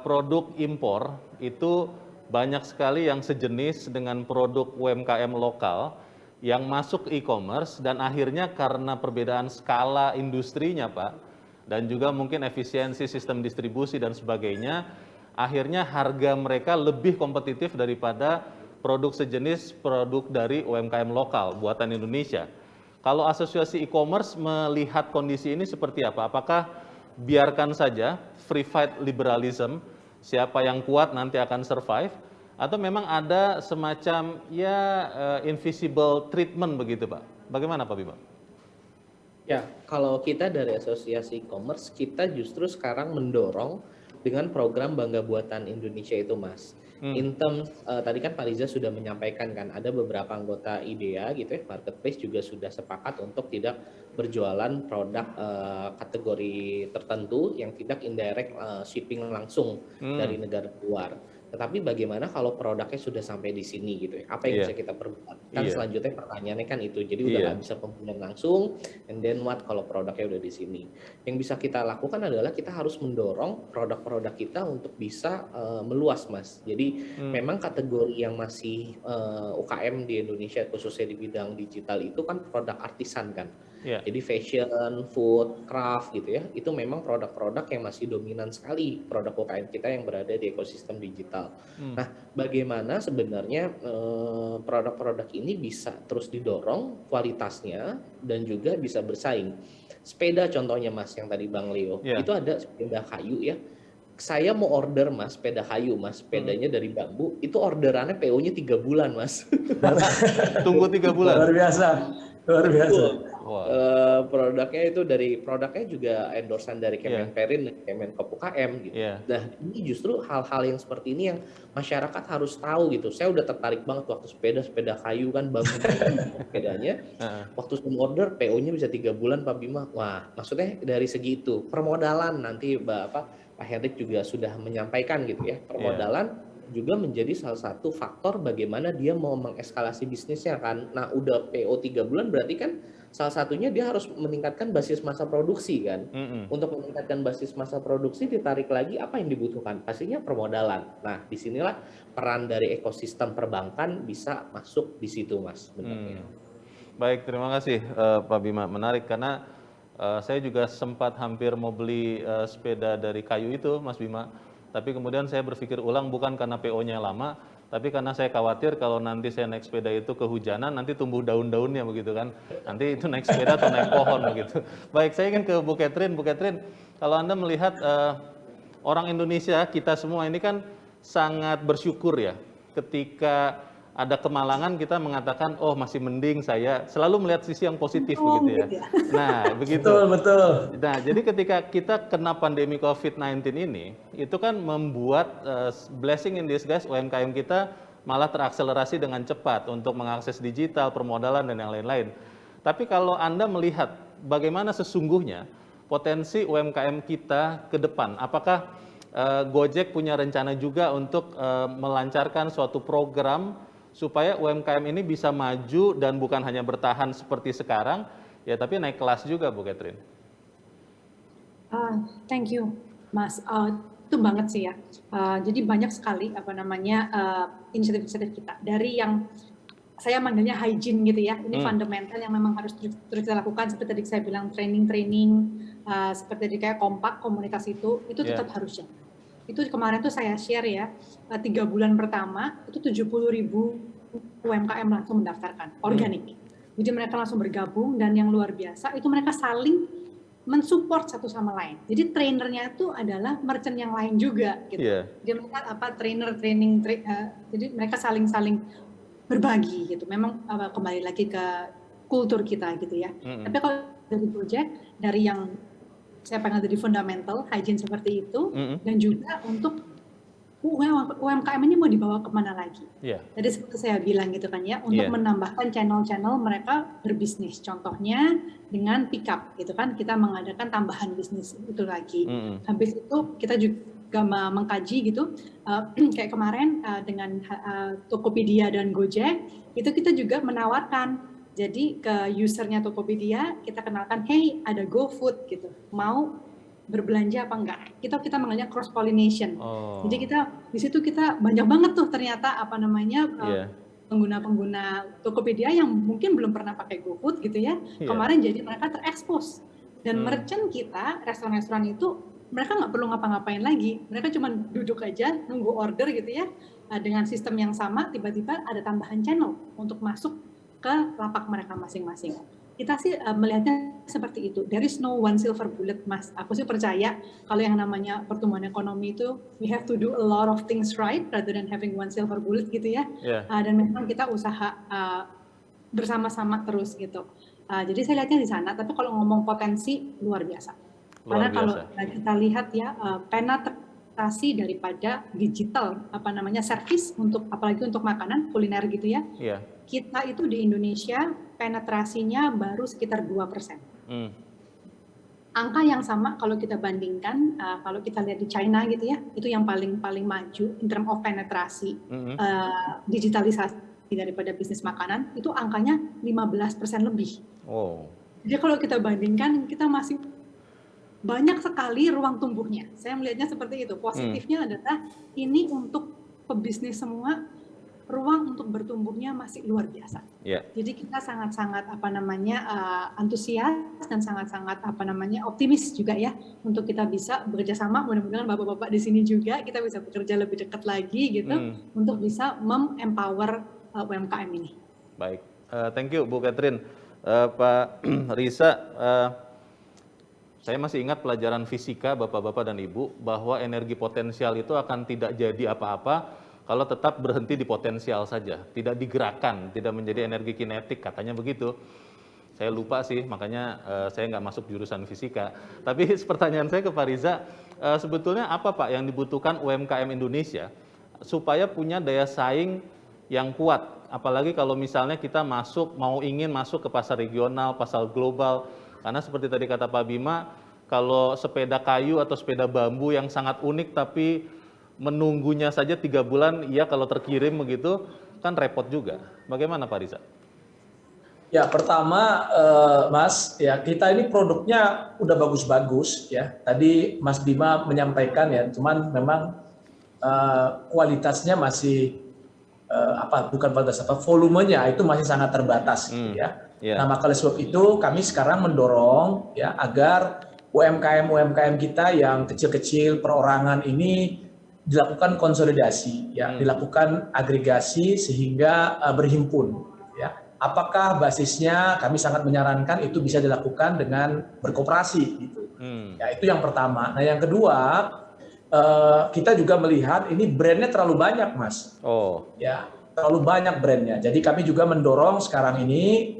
produk impor itu banyak sekali yang sejenis dengan produk UMKM lokal yang masuk e-commerce, dan akhirnya karena perbedaan skala industrinya Pak, dan juga mungkin efisiensi sistem distribusi dan sebagainya, akhirnya harga mereka lebih kompetitif daripada produk sejenis produk dari UMKM lokal buatan Indonesia. Kalau asosiasi e-commerce melihat kondisi ini seperti apa? Apakah biarkan saja free fight liberalism, siapa yang kuat nanti akan survive, atau memang ada semacam invisible treatment begitu Pak? Bagaimana Pak Bima? Ya, kalau kita dari asosiasi e-commerce, kita justru sekarang mendorong dengan program Bangga Buatan Indonesia itu Mas. In terms, tadi kan Pak Riza sudah menyampaikan kan, ada beberapa anggota IDEA gitu ya, marketplace juga sudah sepakat untuk tidak berjualan produk kategori tertentu yang tidak indirect shipping langsung dari negara luar. Tetapi bagaimana kalau produknya sudah sampai di sini gitu ya? Apa yang bisa kita perbuat? Kan selanjutnya pertanyaannya kan itu. Jadi udah nggak bisa pembelian langsung, and then what kalau produknya udah di sini? Yang bisa kita lakukan adalah kita harus mendorong produk-produk kita untuk bisa meluas, Mas. Jadi memang kategori yang masih UKM di Indonesia khususnya di bidang digital itu kan produk artisan kan. Jadi fashion, food, craft gitu ya, itu memang produk-produk yang masih dominan sekali produk UKM kita yang berada di ekosistem digital. Nah, bagaimana sebenarnya produk-produk ini bisa terus didorong kualitasnya dan juga bisa bersaing. Sepeda contohnya Mas, yang tadi Bang Leo, itu ada sepeda kayu ya. Saya mau order Mas, sepeda kayu Mas, sepedanya dari bambu, itu orderannya PO-nya 3 bulan Mas. Tunggu 3 bulan? Luar biasa, luar biasa. Produknya itu produknya juga endorsean dari Kemenperin dan Kemenkop UKM gitu. Nah, ini justru hal-hal yang seperti ini yang masyarakat harus tahu gitu. Saya udah tertarik banget waktu sepeda kayu kan, bambu sepedanya. Waktu saya order PO-nya bisa 3 bulan Pak Bima. Wah, maksudnya dari segi itu permodalan nanti Pak Hendrik juga sudah menyampaikan gitu ya. Permodalan juga menjadi salah satu faktor bagaimana dia mau mengeskalasi bisnisnya kan. Nah, udah PO 3 bulan berarti kan salah satunya dia harus meningkatkan basis masa produksi kan. Untuk meningkatkan basis masa produksi ditarik lagi apa yang dibutuhkan? Pastinya permodalan. Nah, disinilah peran dari ekosistem perbankan bisa masuk di situ Mas sebenarnya. Baik, terima kasih Pak Bima. Menarik karena saya juga sempat hampir mau beli sepeda dari kayu itu Mas Bima. Tapi kemudian saya berpikir ulang bukan karena PO-nya lama, tapi karena saya khawatir kalau nanti saya naik sepeda itu kehujanan, nanti tumbuh daun-daunnya begitu kan. Nanti itu naik sepeda atau naik pohon begitu. Baik, saya ingin ke Bu Catherine. Bu Catherine, kalau Anda melihat orang Indonesia, kita semua ini kan sangat bersyukur ya. Ketika ada kemalangan kita mengatakan, oh masih mending saya selalu melihat sisi yang positif begitu ya. Nah, begitu. Betul. Nah, jadi ketika kita kena pandemi COVID-19 ini, itu kan membuat blessing in disguise UMKM kita malah terakselerasi dengan cepat untuk mengakses digital, permodalan, dan yang lain-lain. Tapi kalau Anda melihat bagaimana sesungguhnya potensi UMKM kita ke depan, apakah Gojek punya rencana juga untuk melancarkan suatu program supaya UMKM ini bisa maju dan bukan hanya bertahan seperti sekarang, ya tapi naik kelas juga, Bu Catherine. Thank you, Mas. Itu banget sih ya. Jadi banyak sekali inisiatif-inisiatif kita dari yang saya manggilnya hygiene gitu ya. Ini fundamental yang memang harus terus kita lakukan. Seperti tadi saya bilang training, seperti tadi kayak kompak komunitas itu tetap harus jalan. Itu kemarin tuh saya share ya, 3 bulan pertama itu 70.000 UMKM langsung mendaftarkan, organik. Jadi mereka langsung bergabung dan yang luar biasa itu mereka saling mensupport satu sama lain. Jadi trainernya itu adalah merchant yang lain juga gitu. Jadi mereka jadi mereka saling berbagi gitu. Memang kembali lagi ke kultur kita gitu ya. Tapi kalau dari Gojek, dari yang saya panggil dari fundamental, hygiene seperti itu, dan juga untuk UMKM ini mau dibawa kemana lagi. Jadi seperti saya bilang gitu kan ya, untuk menambahkan channel-channel mereka berbisnis. Contohnya dengan pick up gitu kan, kita mengadakan tambahan bisnis itu lagi. Habis itu kita juga mengkaji gitu, kayak kemarin dengan Tokopedia dan Gojek, itu kita juga menawarkan. Jadi ke usernya Tokopedia kita kenalkan, hey ada GoFood gitu, mau berbelanja apa enggak? Kita mengenalnya cross pollination. Jadi kita di situ kita banyak banget tuh ternyata pengguna-pengguna Tokopedia yang mungkin belum pernah pakai GoFood gitu ya. Kemarin jadi mereka terekspos dan merchant kita restoran-restoran itu mereka nggak perlu ngapa-ngapain lagi, mereka cuma duduk aja nunggu order gitu ya. Dengan sistem yang sama tiba-tiba ada tambahan channel untuk masuk ke lapak mereka masing-masing. kita sih melihatnya seperti itu. There is no one silver bullet, Mas. Aku sih percaya kalau yang namanya pertumbuhan ekonomi itu we have to do a lot of things right rather than having one silver bullet gitu ya. Dan memang kita usaha bersama-sama terus gitu. Jadi saya lihatnya di sana. Tapi kalau ngomong potensi luar biasa. Karena kalau kita lihat ya penetrasi daripada digital service untuk apalagi untuk makanan kuliner gitu ya. Kita itu di Indonesia penetrasinya baru sekitar 2%. Angka yang sama kalau kita bandingkan, kalau kita lihat di China gitu ya, itu yang paling maju in terms of penetrasi digitalisasi daripada bisnis makanan, itu angkanya 15% lebih. Jadi kalau kita bandingkan, kita masih banyak sekali ruang tumbuhnya. Saya melihatnya seperti itu. Positifnya adalah ini untuk pebisnis semua, ruang untuk bertumbuhnya masih luar biasa. Jadi kita sangat-sangat antusias dan sangat-sangat optimis juga ya untuk kita bisa bekerja sama. Mudah-mudahan bapak-bapak di sini juga kita bisa bekerja lebih dekat lagi gitu untuk bisa empower UMKM ini. Baik, thank you Bu Catherine. Pak Riza, saya masih ingat pelajaran fisika Bapak-bapak dan Ibu bahwa energi potensial itu akan tidak jadi apa-apa kalau tetap berhenti di potensial saja, tidak digerakkan, tidak menjadi energi kinetik, katanya begitu. Saya lupa sih, makanya saya nggak masuk jurusan fisika. Tapi pertanyaan saya ke Pak Riza, sebetulnya apa Pak yang dibutuhkan UMKM Indonesia supaya punya daya saing yang kuat? Apalagi kalau misalnya kita ingin masuk ke pasar regional, pasar global. Karena seperti tadi kata Pak Bima, kalau sepeda kayu atau sepeda bambu yang sangat unik tapi menunggunya saja 3 bulan, ya kalau terkirim begitu kan repot juga. Bagaimana Pak Riza? Ya pertama Mas, ya kita ini produknya udah bagus-bagus ya. Tadi Mas Bima menyampaikan ya, cuman memang kualitasnya masih volumenya itu masih sangat terbatas gitu ya. Nah maka oleh sebab itu kami sekarang mendorong ya agar UMKM kita yang kecil-kecil perorangan ini dilakukan konsolidasi, ya, dilakukan agregasi sehingga berhimpun. Ya. Apakah basisnya kami sangat menyarankan itu bisa dilakukan dengan berkoperasi, gitu. Ya itu yang pertama. Nah yang kedua kita juga melihat ini brandnya terlalu banyak, Mas. Ya terlalu banyak brandnya. Jadi kami juga mendorong sekarang ini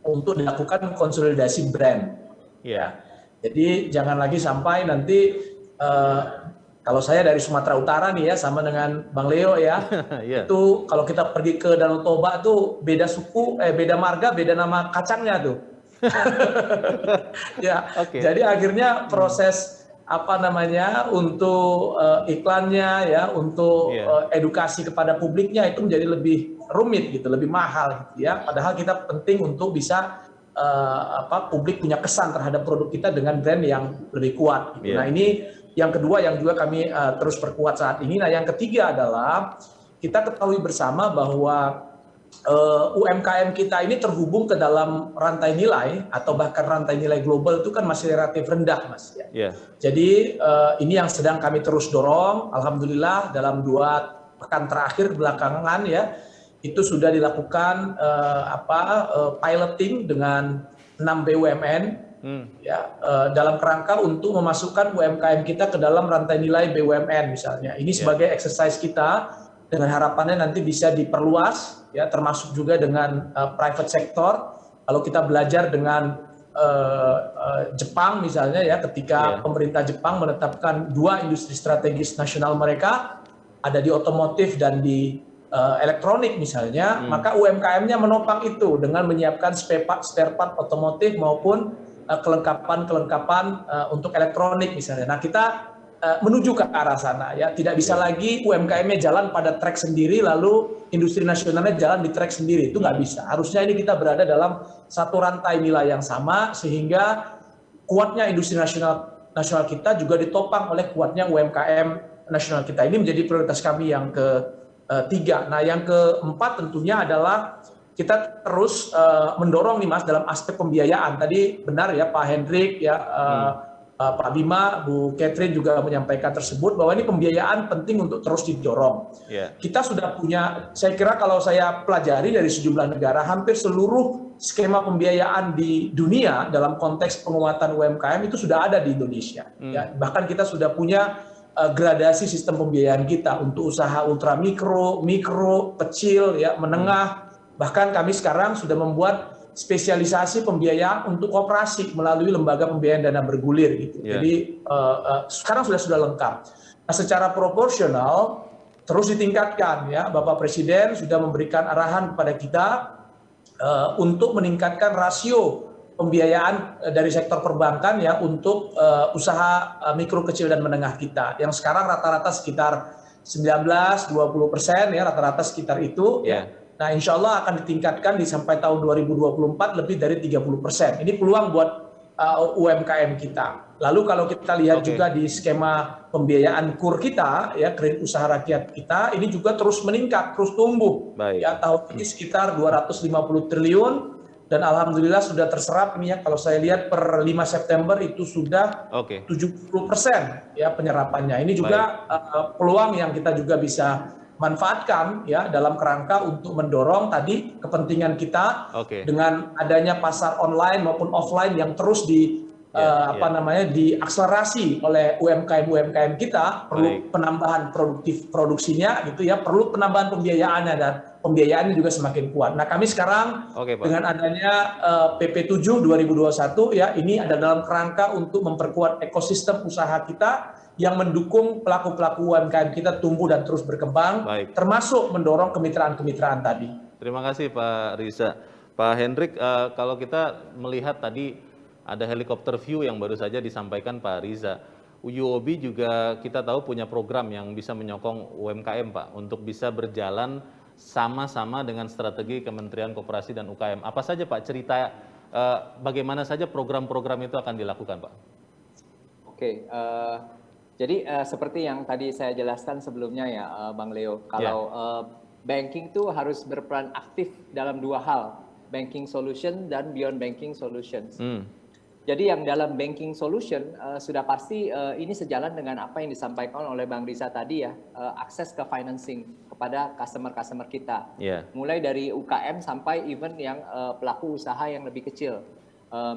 untuk dilakukan konsolidasi brand. Ya. Jadi jangan lagi sampai nanti kalau saya dari Sumatera Utara nih ya, sama dengan Bang Leo ya, itu kalau kita pergi ke Danau Toba tuh beda suku, beda marga, beda nama kacangnya tuh. Ya, jadi akhirnya proses untuk iklannya ya, untuk edukasi kepada publiknya itu menjadi lebih rumit gitu, lebih mahal gitu ya. Padahal kita penting untuk bisa publik punya kesan terhadap produk kita dengan brand yang lebih kuat. Gitu. Nah ini yang kedua yang juga kami terus perkuat saat ini. Nah yang ketiga adalah kita ketahui bersama bahwa UMKM kita ini terhubung ke dalam rantai nilai atau bahkan rantai nilai global itu kan masih relatif rendah, Mas. Ya. Jadi ini yang sedang kami terus dorong. Alhamdulillah dalam 2 pekan terakhir belakangan ya itu sudah dilakukan piloting dengan 6 BUMN. Dalam kerangka untuk memasukkan UMKM kita ke dalam rantai nilai BUMN misalnya. Ini sebagai exercise kita dengan harapannya nanti bisa diperluas ya, termasuk juga dengan private sector. Kalau kita belajar dengan Jepang misalnya ya, ketika pemerintah Jepang menetapkan 2 industri strategis nasional mereka ada di otomotif dan di elektronik misalnya, maka UMKM-nya menopang itu dengan menyiapkan spare part otomotif maupun kelengkapan untuk elektronik misalnya. Nah kita menuju ke arah sana ya, tidak bisa lagi UMKM-nya jalan pada track sendiri lalu industri nasionalnya jalan di track sendiri, itu nggak bisa. Harusnya ini kita berada dalam satu rantai nilai yang sama sehingga kuatnya industri nasional kita juga ditopang oleh kuatnya UMKM nasional kita. Ini menjadi prioritas kami yang ketiga. Nah yang keempat tentunya adalah kita terus mendorong nih Mas dalam aspek pembiayaan. Tadi benar ya Pak Hendrik ya, Pak Bima, Bu Catherine juga menyampaikan tersebut bahwa ini pembiayaan penting untuk terus didorong. Kita sudah punya, saya kira kalau saya pelajari dari sejumlah negara, hampir seluruh skema pembiayaan di dunia dalam konteks penguatan UMKM itu sudah ada di Indonesia. Ya, bahkan kita sudah punya gradasi sistem pembiayaan kita untuk usaha ultra mikro, kecil, ya, menengah. Bahkan kami sekarang sudah membuat spesialisasi pembiayaan untuk koperasi melalui lembaga pembiayaan dana bergulir gitu. Jadi sekarang sudah lengkap. Nah, secara proporsional terus ditingkatkan, ya. Bapak Presiden sudah memberikan arahan kepada kita untuk meningkatkan rasio pembiayaan dari sektor perbankan, ya, untuk usaha mikro, kecil dan menengah kita yang sekarang rata-rata sekitar 19-20%, ya, rata-rata sekitar itu. Ya. Nah, insya Allah akan ditingkatkan sampai tahun 2024 lebih dari 30%. Ini peluang buat UMKM kita. Lalu kalau kita lihat juga di skema pembiayaan KUR kita, ya, kredit usaha rakyat kita, ini juga terus meningkat, terus tumbuh. Ya, tahun ini sekitar 250 triliun dan alhamdulillah sudah terserap ini, ya, kalau saya lihat per 5 September itu sudah 70% ya penyerapannya. Ini juga peluang yang kita juga bisa manfaatkan, ya, dalam kerangka untuk mendorong tadi kepentingan kita dengan adanya pasar online maupun offline yang terus diakselerasi oleh UMKM kita. Perlu penambahan produksinya gitu, ya, perlu penambahan pembiayaannya dan pembiayaannya juga semakin kuat. Nah, kami sekarang dengan adanya PP 7 2021, ya, ini ada dalam kerangka untuk memperkuat ekosistem usaha kita yang mendukung pelaku-pelaku UMKM kita tumbuh dan terus berkembang, termasuk mendorong kemitraan-kemitraan tadi. Terima kasih Pak Riza. Pak Hendrik, kalau kita melihat tadi ada helikopter view yang baru saja disampaikan Pak Riza, UOB juga kita tahu punya program yang bisa menyokong UMKM, Pak, untuk bisa berjalan sama-sama dengan strategi Kementerian Koperasi dan UKM. Apa saja Pak cerita bagaimana saja program-program itu akan dilakukan, Pak? Jadi seperti yang tadi saya jelaskan sebelumnya, ya, Bang Leo, kalau banking itu harus berperan aktif dalam dua hal, banking solution dan beyond banking solutions. Jadi yang dalam banking solution sudah pasti ini sejalan dengan apa yang disampaikan oleh Bang Riza tadi, ya, akses ke financing kepada customer-customer kita, mulai dari UKM sampai even yang pelaku usaha yang lebih kecil,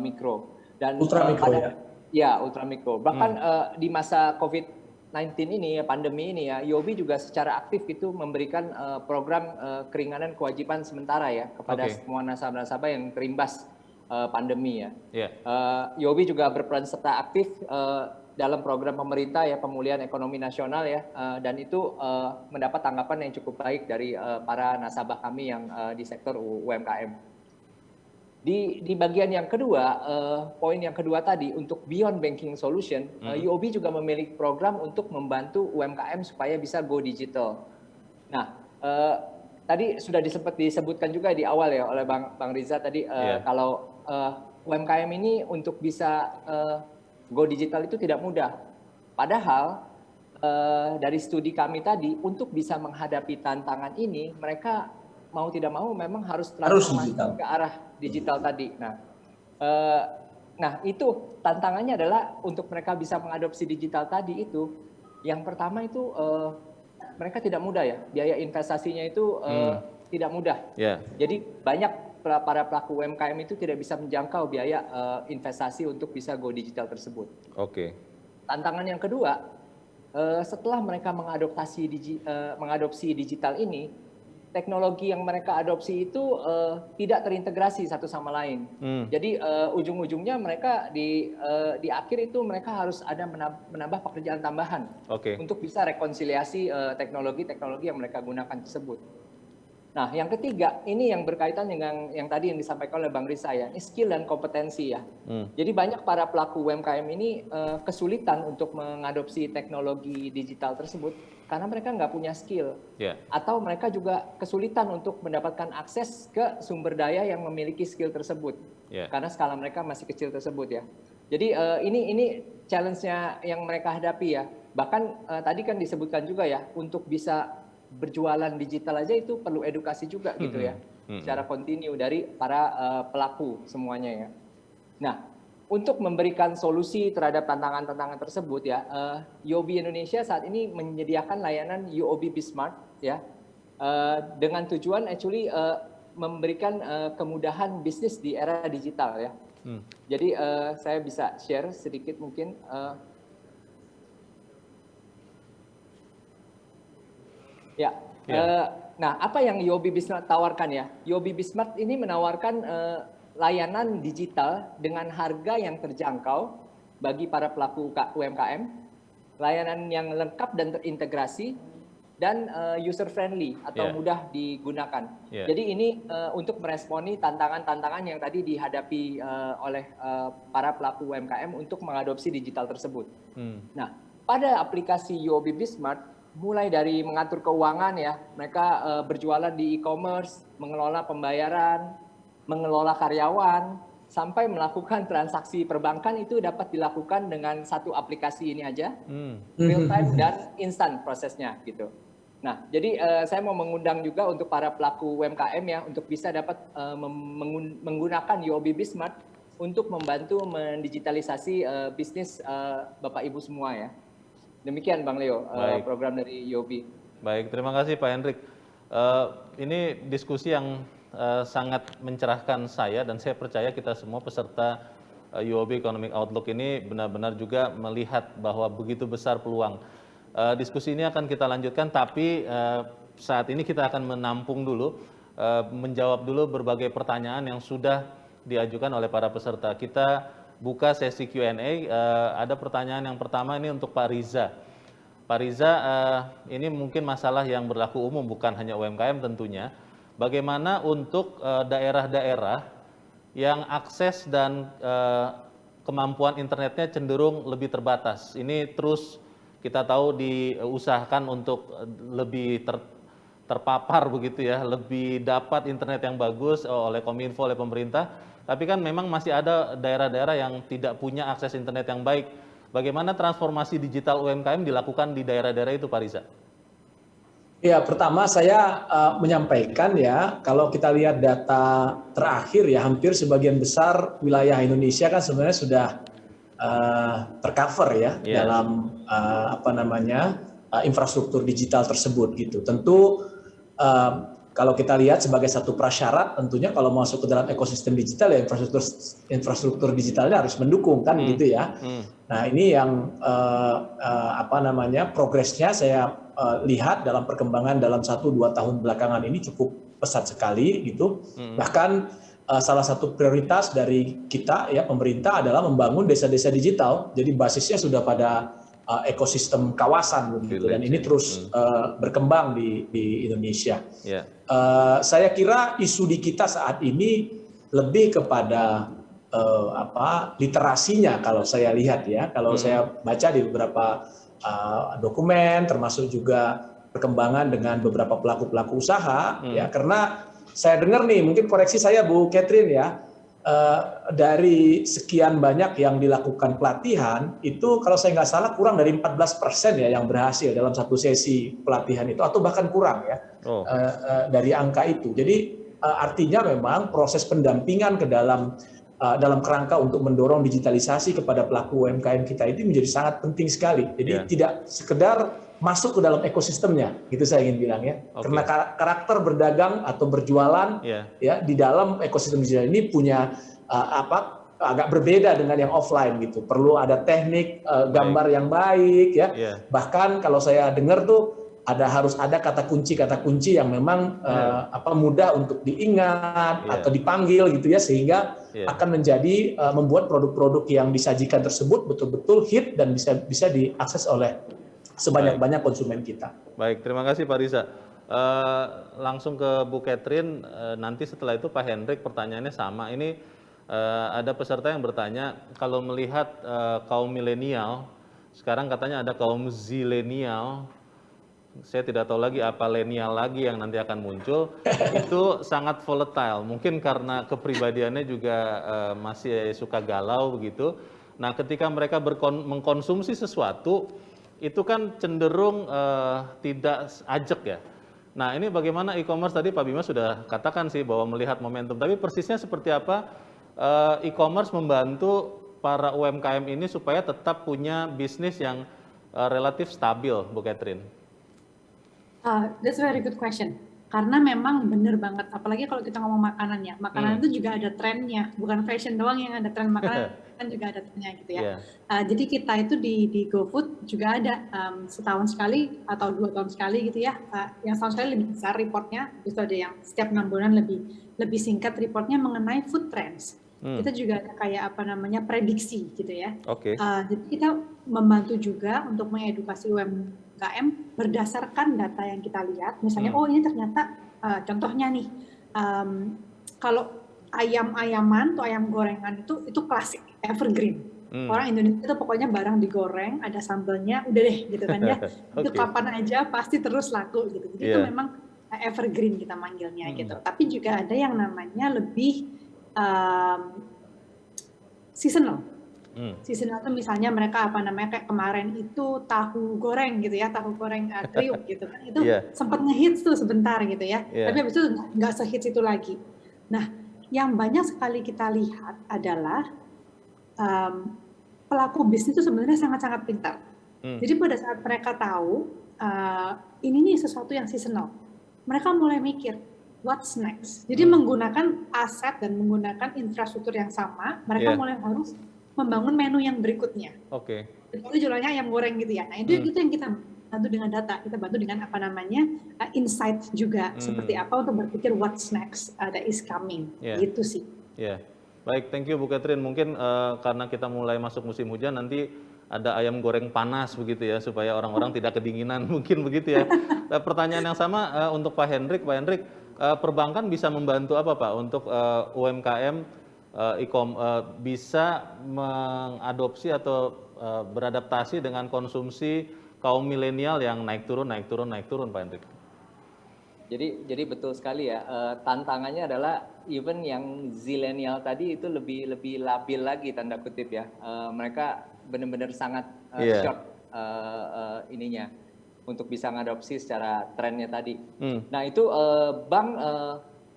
mikro dan ultra mikro, ya, ultra mikro. Bahkan di masa COVID-19 ini, ya, pandemi ini, ya, UOB juga secara aktif itu memberikan program keringanan kewajiban sementara, ya, kepada semua nasabah-nasabah yang terimbas pandemi, ya. UOB juga berperan serta aktif dalam program pemerintah, ya, pemulihan ekonomi nasional, ya, dan itu mendapat tanggapan yang cukup baik dari para nasabah kami yang di sektor UMKM. Di bagian yang kedua, poin yang kedua tadi, untuk beyond banking solution, UOB juga memiliki program untuk membantu UMKM supaya bisa go digital. Nah, tadi sudah disebutkan juga di awal, ya, oleh Bang Riza tadi, kalau UMKM ini untuk bisa go digital itu tidak mudah. Padahal dari studi kami tadi, untuk bisa menghadapi tantangan ini, mereka mau tidak mau memang harus transformasi ke arah digital tadi. Nah, itu tantangannya adalah untuk mereka bisa mengadopsi digital tadi itu, yang pertama itu mereka tidak mudah, ya, biaya investasinya itu tidak mudah. Jadi banyak para pelaku UMKM itu tidak bisa menjangkau biaya investasi untuk bisa go digital tersebut. Tantangan yang kedua, setelah mereka mengadopsi digital ini, teknologi yang mereka adopsi itu tidak terintegrasi satu sama lain. Jadi ujung-ujungnya mereka di akhir itu mereka harus ada menambah pekerjaan tambahan untuk bisa rekonsiliasi teknologi-teknologi yang mereka gunakan tersebut. Nah, yang ketiga, ini yang berkaitan dengan yang tadi yang disampaikan oleh Bang Riza, ya, ini skill dan kompetensi, ya. Jadi banyak para pelaku UMKM ini kesulitan untuk mengadopsi teknologi digital tersebut karena mereka nggak punya skill, atau mereka juga kesulitan untuk mendapatkan akses ke sumber daya yang memiliki skill tersebut, karena skala mereka masih kecil tersebut, ya. Jadi ini challenge-nya yang mereka hadapi, ya. Bahkan tadi kan disebutkan juga, ya, untuk bisa berjualan digital aja itu perlu edukasi juga, gitu, ya, secara kontinu dari para pelaku semuanya, ya. Nah, untuk memberikan solusi terhadap tantangan-tantangan tersebut, ya, UOB Indonesia saat ini menyediakan layanan UOB Bismart, ya, dengan tujuan memberikan kemudahan bisnis di era digital ya. Jadi saya bisa share sedikit mungkin. Nah, apa yang UOB Bismart tawarkan ya? UOB Bismart ini menawarkan layanan digital dengan harga yang terjangkau bagi para pelaku UMKM, layanan yang lengkap dan terintegrasi, dan user friendly atau mudah digunakan. Jadi ini untuk meresponi tantangan-tantangan yang tadi dihadapi oleh para pelaku UMKM untuk mengadopsi digital tersebut. Nah, pada aplikasi UOB Bismart, mulai dari mengatur keuangan ya, mereka berjualan di e-commerce, mengelola pembayaran, mengelola karyawan, sampai melakukan transaksi perbankan itu dapat dilakukan dengan satu aplikasi ini aja, real time dan instan prosesnya gitu. Nah, jadi saya mau mengundang juga untuk para pelaku UMKM ya, untuk bisa dapat menggunakan UOB Bismart untuk membantu mendigitalisasi bisnis Bapak Ibu semua ya. Demikian Bang Leo, program dari UOB. Baik, terima kasih Pak Hendrik. Ini diskusi yang sangat mencerahkan saya, dan saya percaya kita semua peserta UOB Economic Outlook ini benar-benar juga melihat bahwa begitu besar peluang. Diskusi ini akan kita lanjutkan, tapi saat ini kita akan menampung dulu, menjawab dulu berbagai pertanyaan yang sudah diajukan oleh para peserta. Kita buka sesi Q&A. Ada pertanyaan yang pertama ini untuk Pak Riza. Pak Riza, ini mungkin masalah yang berlaku umum, bukan hanya UMKM tentunya. Bagaimana untuk daerah-daerah yang akses dan kemampuan internetnya cenderung lebih terbatas? Ini terus kita tahu diusahakan untuk lebih terpapar begitu ya, lebih dapat internet yang bagus oleh Kominfo, oleh pemerintah. Tapi kan memang masih ada daerah-daerah yang tidak punya akses internet yang baik. Bagaimana transformasi digital UMKM dilakukan di daerah-daerah itu, Pak Riza? Ya, pertama saya menyampaikan ya, kalau kita lihat data terakhir ya, hampir sebagian besar wilayah Indonesia kan sebenarnya sudah tercover ya dalam infrastruktur digital tersebut gitu. Tentu kalau kita lihat sebagai satu prasyarat, tentunya kalau masuk ke dalam ekosistem digital ya infrastruktur digitalnya harus mendukung kan gitu ya. Nah ini yang progresnya saya lihat dalam perkembangan dalam 1-2 tahun belakangan ini cukup pesat sekali gitu. Bahkan salah satu prioritas dari kita ya pemerintah adalah membangun desa-desa digital. Jadi basisnya sudah pada ekosistem kawasan begitu, dan ini terus berkembang di Indonesia. Saya kira isu di kita saat ini lebih kepada literasinya kalau saya lihat ya. Kalau saya baca di beberapa dokumen, termasuk juga perkembangan dengan beberapa pelaku-pelaku usaha ya, karena saya dengar nih, mungkin koreksi saya Bu Catherine ya, dari sekian banyak yang dilakukan pelatihan, itu kalau saya nggak salah kurang dari 14% ya yang berhasil dalam satu sesi pelatihan itu, atau bahkan kurang ya dari angka itu. Jadi artinya memang proses pendampingan ke dalam kerangka untuk mendorong digitalisasi kepada pelaku UMKM kita itu menjadi sangat penting sekali. Jadi tidak sekedar masuk ke dalam ekosistemnya, gitu saya ingin bilang ya. Karena karakter berdagang atau berjualan ya di dalam ekosistem digital ini punya agak berbeda dengan yang offline gitu. Perlu ada teknik gambar yang baik ya. Bahkan kalau saya dengar tuh harus ada kata kunci yang memang mudah untuk diingat atau dipanggil gitu ya, sehingga akan menjadi membuat produk-produk yang disajikan tersebut betul-betul hit dan bisa diakses oleh sebanyak-banyak konsumen kita. Baik, terima kasih Pak Riza. Langsung ke Bu Catherine, nanti setelah itu Pak Hendrik pertanyaannya sama. Ini ada peserta yang bertanya, kalau melihat kaum milenial, sekarang katanya ada kaum zilenial, saya tidak tahu lagi apa lenial lagi yang nanti akan muncul, itu sangat volatile. Mungkin karena kepribadiannya juga masih suka galau begitu. Nah, ketika mereka mengkonsumsi sesuatu, itu kan cenderung tidak ajak ya. Nah ini bagaimana e-commerce, tadi Pak Bima sudah katakan sih bahwa melihat momentum, tapi persisnya seperti apa e-commerce membantu para UMKM ini supaya tetap punya bisnis yang relatif stabil, Bu Catherine? That's a very good question. Karena memang bener banget, apalagi kalau kita ngomong makanan ya, makanan itu juga ada trennya, bukan fashion doang yang ada tren makanan, kan juga ada trennya gitu ya. Jadi kita itu di GoFood juga ada setahun sekali atau 2 tahun sekali gitu ya, yang setahun sekali lebih besar reportnya, terus ada yang setiap 6 bulan lebih singkat reportnya mengenai food trends. Kita juga ada kayak prediksi gitu ya. Jadi kita membantu juga untuk mengedukasi UMKM berdasarkan data yang kita lihat. Misalnya, oh ini ternyata contohnya nih, kalau ayam-ayaman atau ayam gorengan itu klasik, evergreen. Orang Indonesia itu pokoknya barang digoreng, ada sambelnya, udah deh gitu kan ya. Itu kapan aja pasti terus laku gitu. Jadi itu memang evergreen kita manggilnya gitu. Tapi juga ada yang namanya lebih seasonal. Seasonal itu misalnya mereka kayak kemarin itu tahu goreng gitu ya, tahu goreng kriuk gitu kan. Itu sempat ngehits tuh sebentar gitu ya. Tapi habis itu nggak sehits itu lagi. Nah, yang banyak sekali kita lihat adalah pelaku bisnis itu sebenarnya sangat-sangat pintar. Jadi pada saat mereka tahu ini nih sesuatu yang seasonal, mereka mulai mikir what's next. Jadi menggunakan aset dan menggunakan infrastruktur yang sama, mereka mulai harus membangun menu yang berikutnya. Itu jualannya ayam goreng gitu ya. Nah itu yang kita bantu dengan data, kita bantu dengan insight juga seperti apa untuk berpikir what's next that is coming. Gitu sih. Baik, thank you Bu Catherine. Mungkin karena kita mulai masuk musim hujan, nanti ada ayam goreng panas begitu ya, supaya orang-orang tidak kedinginan, mungkin begitu ya. Pertanyaan yang sama untuk Pak Hendrik. Pak Hendrik, perbankan bisa membantu apa Pak untuk UMKM bisa mengadopsi atau beradaptasi dengan konsumsi kaum milenial yang naik turun Pak Hendrik? Jadi betul sekali ya, tantangannya adalah even yang zilenial tadi itu lebih labil lagi tanda kutip ya. Mereka benar-benar sangat short ininya untuk bisa mengadopsi secara trennya tadi. Nah itu bank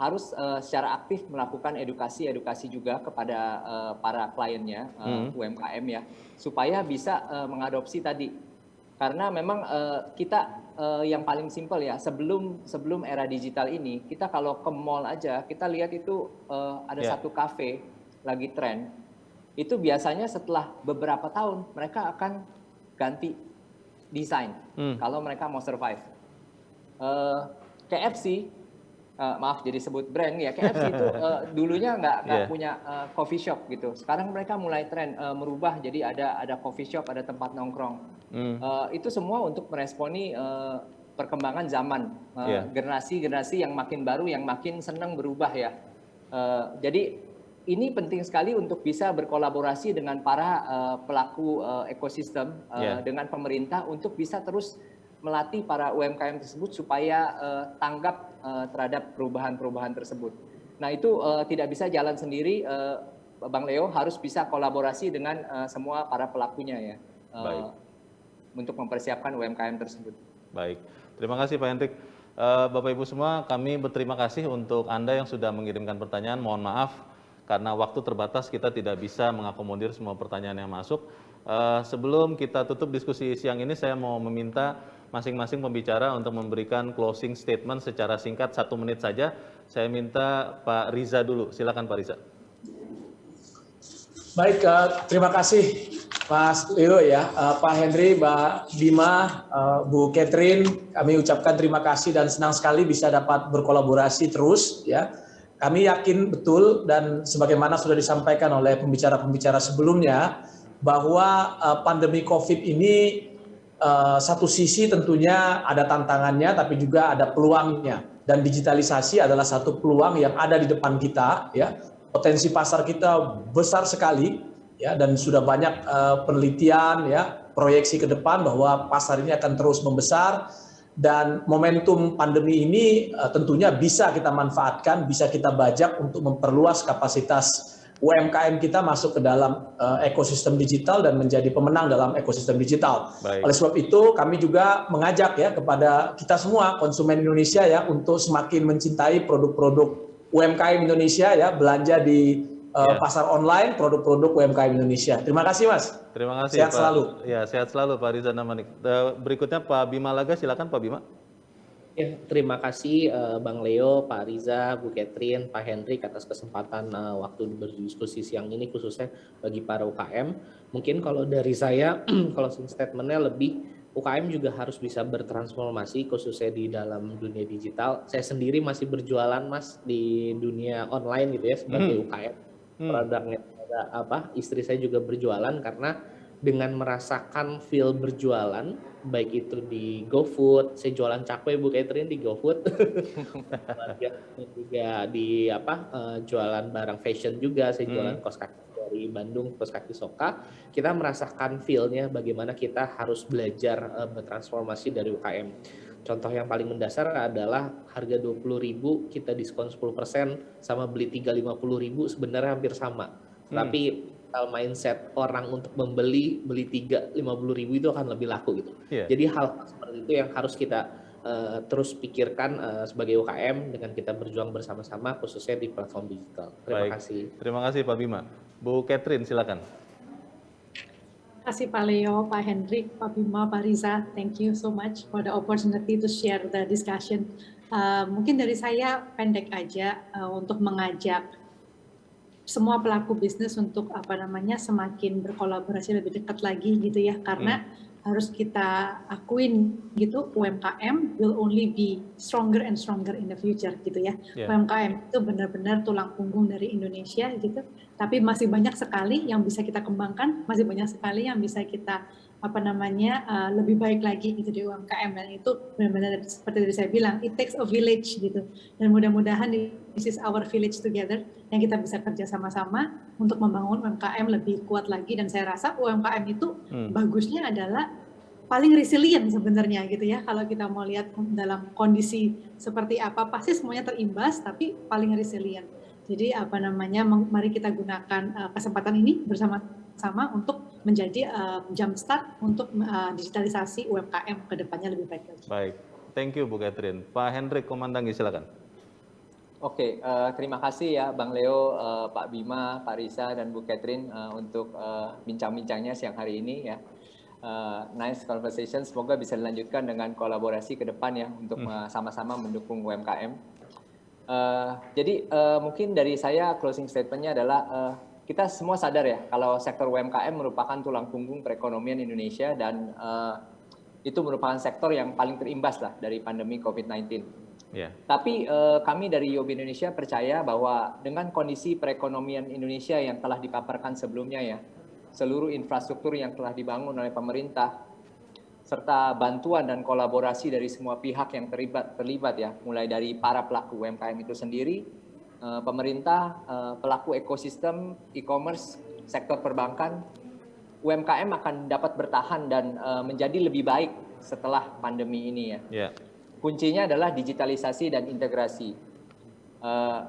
harus secara aktif melakukan edukasi juga kepada para kliennya, UMKM ya, supaya bisa mengadopsi tadi. Karena memang kita yang paling simpel ya, sebelum era digital ini, kita kalau ke mall aja, kita lihat itu ada satu kafe lagi tren, itu biasanya setelah beberapa tahun mereka akan ganti desain kalau mereka mau survive. KFC, maaf jadi sebut brand ya, KFC itu dulunya nggak punya coffee shop gitu. Sekarang mereka mulai tren merubah jadi ada coffee shop, ada tempat nongkrong. Itu semua untuk meresponi perkembangan zaman, generasi yang makin baru, yang makin senang berubah ya. Jadi ini penting sekali untuk bisa berkolaborasi dengan para pelaku ekosistem, dengan pemerintah untuk bisa terus melatih para UMKM tersebut supaya tanggap terhadap perubahan-perubahan tersebut. Nah itu tidak bisa jalan sendiri, Bang Leo harus bisa kolaborasi dengan semua para pelakunya ya, untuk mempersiapkan UMKM tersebut. Baik, terima kasih Pak Hendrik. Bapak Ibu semua, kami berterima kasih untuk Anda yang sudah mengirimkan pertanyaan. Mohon maaf karena waktu terbatas kita tidak bisa mengakomodir semua pertanyaan yang masuk. Sebelum kita tutup diskusi siang ini, saya mau meminta masing-masing pembicara untuk memberikan closing statement secara singkat 1 menit saja. Saya minta Pak Riza dulu, silakan Pak Riza. Baik, terima kasih Mas Leo ya, Pak Henry, Mbak Bima, Bu Catherine, kami ucapkan terima kasih dan senang sekali bisa dapat berkolaborasi terus ya. Kami yakin betul dan sebagaimana sudah disampaikan oleh pembicara-pembicara sebelumnya bahwa pandemi COVID ini satu sisi tentunya ada tantangannya, tapi juga ada peluangnya. Dan digitalisasi adalah satu peluang yang ada di depan kita. Ya, potensi pasar kita besar sekali, ya, dan sudah banyak penelitian, ya, proyeksi ke depan bahwa pasar ini akan terus membesar. Dan momentum pandemi ini tentunya bisa kita manfaatkan, bisa kita bajak untuk memperluas kapasitas UMKM kita masuk ke dalam ekosistem digital dan menjadi pemenang dalam ekosistem digital. Baik. Oleh sebab itu kami juga mengajak ya kepada kita semua konsumen Indonesia ya untuk semakin mencintai produk-produk UMKM Indonesia ya, belanja di pasar online produk-produk UMKM Indonesia. Terima kasih Mas. Terima kasih sehat Pak. Selalu. Ya, sehat selalu Pak Riza Namanik. Berikutnya Pak Bima Laga, silakan Pak Bima. Ya, terima kasih Bang Leo, Pak Riza, Bu Catherine, Pak Hendrik atas kesempatan waktu berdiskusi siang ini khususnya bagi para UKM. Mungkin kalau dari saya closing statement-nya lebih UKM juga harus bisa bertransformasi khususnya di dalam dunia digital. Saya sendiri masih berjualan Mas di dunia online gitu ya sebagai UKM. Produknya ada apa? Istri saya juga berjualan karena dengan merasakan feel berjualan, baik itu di GoFood, saya jualan cakwe Bu Catherine di GoFood, juga di jualan barang fashion juga, saya jualan kaos kaki dari Bandung, kaos kaki Soka. Kita merasakan feel-nya bagaimana kita harus belajar bertransformasi dari UKM. Contoh yang paling mendasar adalah harga 20.000 kita diskon 10%, sama beli 3 50.000 sebenarnya hampir sama. Tapi mindset orang untuk beli 3 50.000 itu akan lebih laku gitu. Jadi hal seperti itu yang harus kita terus pikirkan sebagai UKM dengan kita berjuang bersama-sama khususnya di platform digital. Terima kasih. Terima kasih Pak Bima. Bu Catherine silakan. Terima kasih Pak Leo, Pak Hendrik, Pak Bima, Pak Riza. Thank you so much for the opportunity to share the discussion. Mungkin dari saya pendek aja untuk mengajak semua pelaku bisnis untuk semakin berkolaborasi lebih dekat lagi gitu ya, karena harus kita akuin gitu, UMKM will only be stronger and stronger in the future gitu ya. UMKM itu benar-benar tulang punggung dari Indonesia gitu, tapi masih banyak sekali yang bisa kita kembangkan, masih banyak sekali yang bisa kita lebih baik lagi gitu di UMKM, dan itu benar-benar seperti tadi saya bilang, it takes a village gitu, dan mudah-mudahan this is our village together yang kita bisa kerja sama-sama untuk membangun UMKM lebih kuat lagi. Dan saya rasa UMKM itu bagusnya adalah paling resilient sebenarnya gitu ya, kalau kita mau lihat dalam kondisi seperti apa pasti semuanya terimbas tapi paling resilient. Jadi mari kita gunakan kesempatan ini bersama-sama untuk menjadi jumpstart untuk digitalisasi UMKM ke depannya lebih baik lagi. Baik, thank you Bu Catherine. Pak Hendrik Komandangi silakan. Oke, terima kasih ya Bang Leo, Pak Bima, Pak Riza, dan Bu Catherine untuk bincang-bincangnya siang hari ini ya. Nice conversation, semoga bisa dilanjutkan dengan kolaborasi ke depan ya untuk sama-sama mendukung UMKM. Jadi mungkin dari saya closing statement-nya adalah kita semua sadar ya kalau sektor UMKM merupakan tulang punggung perekonomian Indonesia, dan itu merupakan sektor yang paling terimbas lah dari pandemi COVID-19. Tapi kami dari UOB Indonesia percaya bahwa dengan kondisi perekonomian Indonesia yang telah dipaparkan sebelumnya ya, seluruh infrastruktur yang telah dibangun oleh pemerintah, serta bantuan dan kolaborasi dari semua pihak yang terlibat ya, mulai dari para pelaku UMKM itu sendiri, pemerintah, pelaku ekosistem, e-commerce, sektor perbankan, UMKM akan dapat bertahan dan menjadi lebih baik setelah pandemi ini ya. Kuncinya adalah digitalisasi dan integrasi.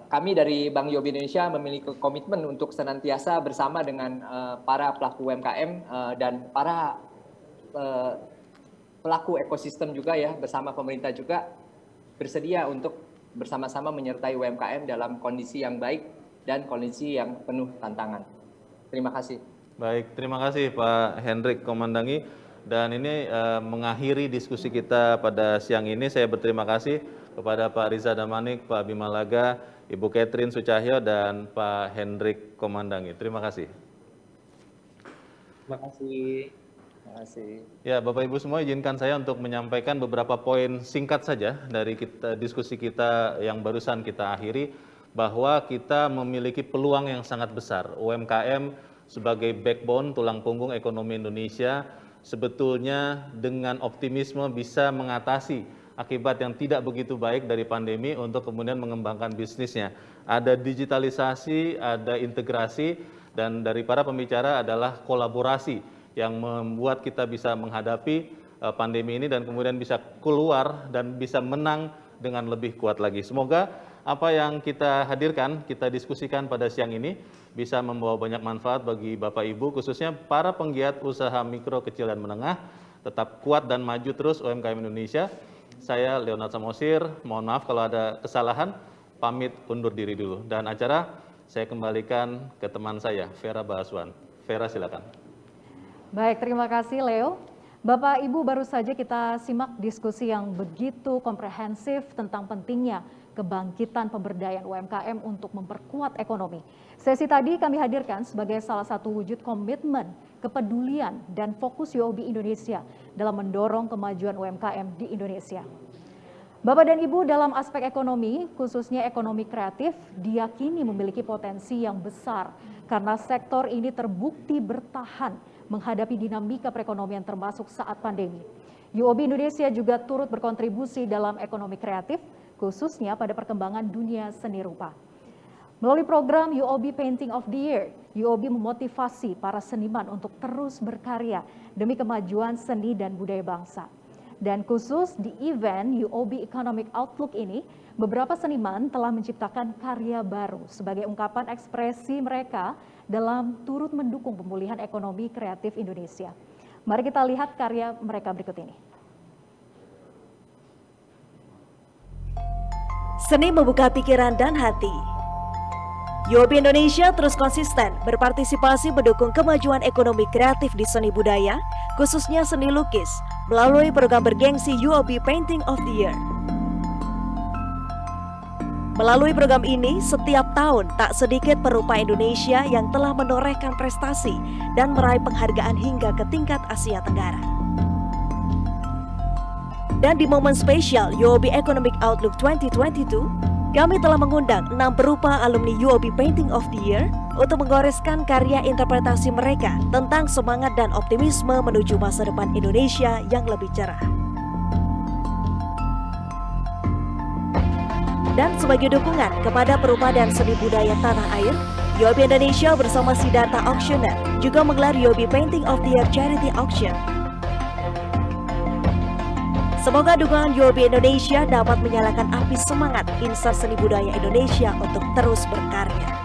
Kami dari Bank UOB Indonesia memiliki komitmen untuk senantiasa bersama dengan para pelaku UMKM dan para pelaku ekosistem juga ya, bersama pemerintah juga bersedia untuk bersama-sama menyertai UMKM dalam kondisi yang baik dan kondisi yang penuh tantangan. Terima kasih. Baik, terima kasih Pak Hendrik Komandangi. Dan ini mengakhiri diskusi kita pada siang ini. Saya berterima kasih kepada Pak Riza Damanik, Pak Bima Laga, Ibu Catherine Sucahyo, dan Pak Hendrik Komandangi. Terima kasih. Terima kasih. Terima kasih. Ya, Bapak Ibu semua, izinkan saya untuk menyampaikan beberapa poin singkat saja dari diskusi kita yang barusan kita akhiri, bahwa kita memiliki peluang yang sangat besar. UMKM sebagai backbone, tulang punggung ekonomi Indonesia, sebetulnya dengan optimisme bisa mengatasi akibat yang tidak begitu baik dari pandemi untuk kemudian mengembangkan bisnisnya. Ada digitalisasi, ada integrasi, dan dari para pembicara adalah kolaborasi yang membuat kita bisa menghadapi pandemi ini dan kemudian bisa keluar dan bisa menang dengan lebih kuat lagi. Semoga apa yang kita hadirkan, kita diskusikan pada siang ini bisa membawa banyak manfaat bagi Bapak Ibu, khususnya para penggiat usaha mikro, kecil, dan menengah. Tetap kuat dan maju terus UMKM Indonesia. Saya Leonard Samosir, mohon maaf kalau ada kesalahan, pamit undur diri dulu. Dan acara saya kembalikan ke teman saya, Vera Bahaswan. Vera silakan. Baik, terima kasih Leo. Bapak Ibu, baru saja kita simak diskusi yang begitu komprehensif tentang pentingnya kebangkitan pemberdayaan UMKM untuk memperkuat ekonomi. Sesi tadi kami hadirkan sebagai salah satu wujud komitmen, kepedulian, dan fokus UOB Indonesia dalam mendorong kemajuan UMKM di Indonesia. Bapak dan Ibu, dalam aspek ekonomi, khususnya ekonomi kreatif, diyakini memiliki potensi yang besar karena sektor ini terbukti bertahan menghadapi dinamika perekonomian termasuk saat pandemi. UOB Indonesia juga turut berkontribusi dalam ekonomi kreatif, khususnya pada perkembangan dunia seni rupa. Melalui program UOB Painting of the Year, UOB memotivasi para seniman untuk terus berkarya demi kemajuan seni dan budaya bangsa. Dan khusus di event UOB Economic Outlook ini, beberapa seniman telah menciptakan karya baru sebagai ungkapan ekspresi mereka dalam turut mendukung pemulihan ekonomi kreatif Indonesia. Mari kita lihat karya mereka berikut ini. Seni membuka pikiran dan hati. UOB Indonesia terus konsisten berpartisipasi mendukung kemajuan ekonomi kreatif di seni budaya, khususnya seni lukis, melalui program bergengsi UOB Painting of the Year. Melalui program ini, setiap tahun tak sedikit perupa Indonesia yang telah menorehkan prestasi dan meraih penghargaan hingga ke tingkat Asia Tenggara. Dan di momen spesial UOB Economic Outlook 2022, kami telah mengundang 6 perupa alumni UOB Painting of the Year untuk menggoreskan karya interpretasi mereka tentang semangat dan optimisme menuju masa depan Indonesia yang lebih cerah. Dan sebagai dukungan kepada perupa dan seni budaya tanah air, UOB Indonesia bersama Siddhartha Auctioner juga menggelar UOB Painting of the Year Charity Auction. Semoga dukungan UOB Indonesia dapat menyalakan api semangat insan seni budaya Indonesia untuk terus berkarya.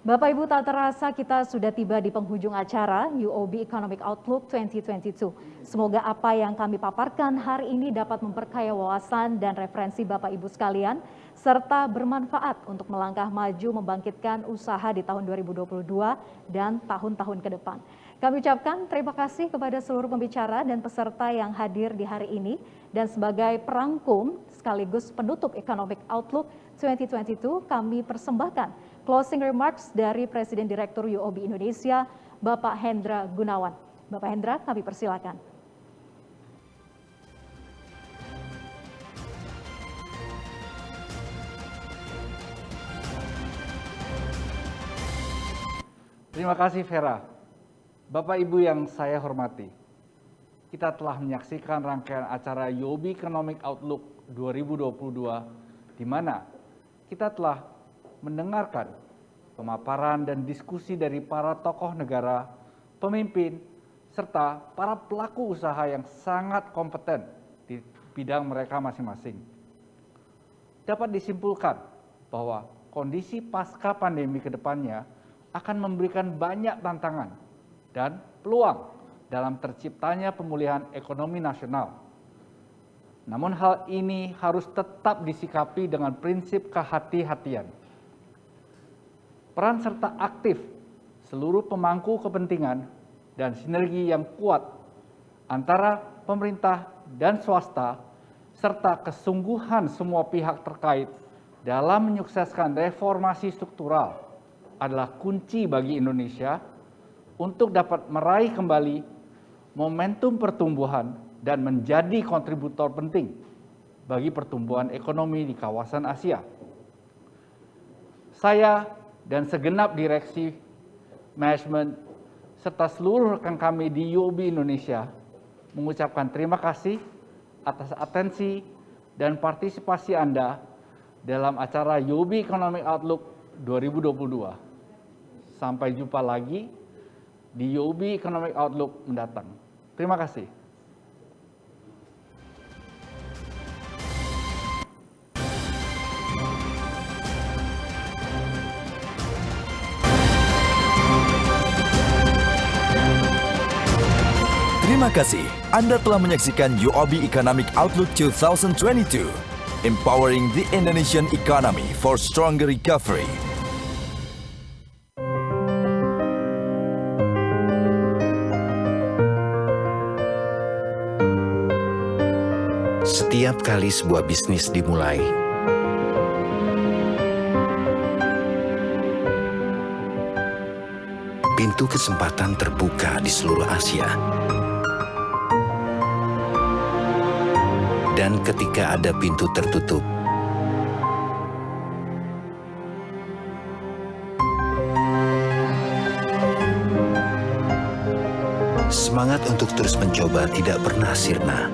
Bapak Ibu, tak terasa kita sudah tiba di penghujung acara UOB Economic Outlook 2022. Semoga apa yang kami paparkan hari ini dapat memperkaya wawasan dan referensi Bapak Ibu sekalian, serta bermanfaat untuk melangkah maju membangkitkan usaha di tahun 2022 dan tahun-tahun ke depan. Kami ucapkan terima kasih kepada seluruh pembicara dan peserta yang hadir di hari ini, dan sebagai perangkum sekaligus penutup Economic Outlook 2022, kami persembahkan closing remarks dari Presiden Direktur UOB Indonesia, Bapak Hendra Gunawan. Bapak Hendra, kami persilakan. Terima kasih Vera. Bapak Ibu yang saya hormati, kita telah menyaksikan rangkaian acara UOB Economic Outlook 2022, di mana kita telah mendengarkan pemaparan dan diskusi dari para tokoh negara, pemimpin, serta para pelaku usaha yang sangat kompeten di bidang mereka masing-masing. Dapat disimpulkan bahwa kondisi pasca pandemi ke depannya akan memberikan banyak tantangan dan peluang dalam terciptanya pemulihan ekonomi nasional. Namun hal ini harus tetap disikapi dengan prinsip kehati-hatian. Peran serta aktif seluruh pemangku kepentingan dan sinergi yang kuat antara pemerintah dan swasta, serta kesungguhan semua pihak terkait dalam menyukseskan reformasi struktural adalah kunci bagi Indonesia untuk dapat meraih kembali momentum pertumbuhan dan menjadi kontributor penting bagi pertumbuhan ekonomi di kawasan Asia. Saya dan segenap direksi, manajemen, serta seluruh rekan kami di UOB Indonesia mengucapkan terima kasih atas atensi dan partisipasi Anda dalam acara UOB Economic Outlook 2022. Sampai jumpa lagi di UOB Economic Outlook mendatang. Terima kasih. Terima kasih Anda telah menyaksikan UOB Economic Outlook 2022. empowering the Indonesian economy for stronger recovery. Setiap kali sebuah bisnis dimulai, pintu kesempatan terbuka di seluruh Asia. Dan ketika ada pintu tertutup, semangat untuk terus mencoba tidak pernah sirna.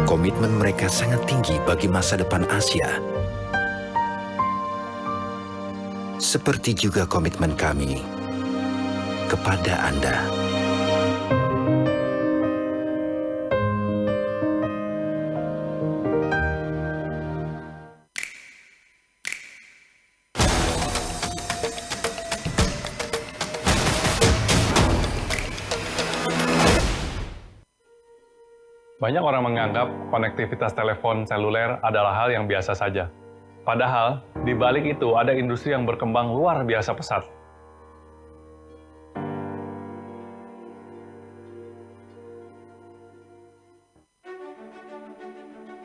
Komitmen mereka sangat tinggi bagi masa depan Asia. Seperti juga komitmen kami kepada Anda. Banyak orang menganggap konektivitas telepon seluler adalah hal yang biasa saja. Padahal, di balik itu ada industri yang berkembang luar biasa pesat.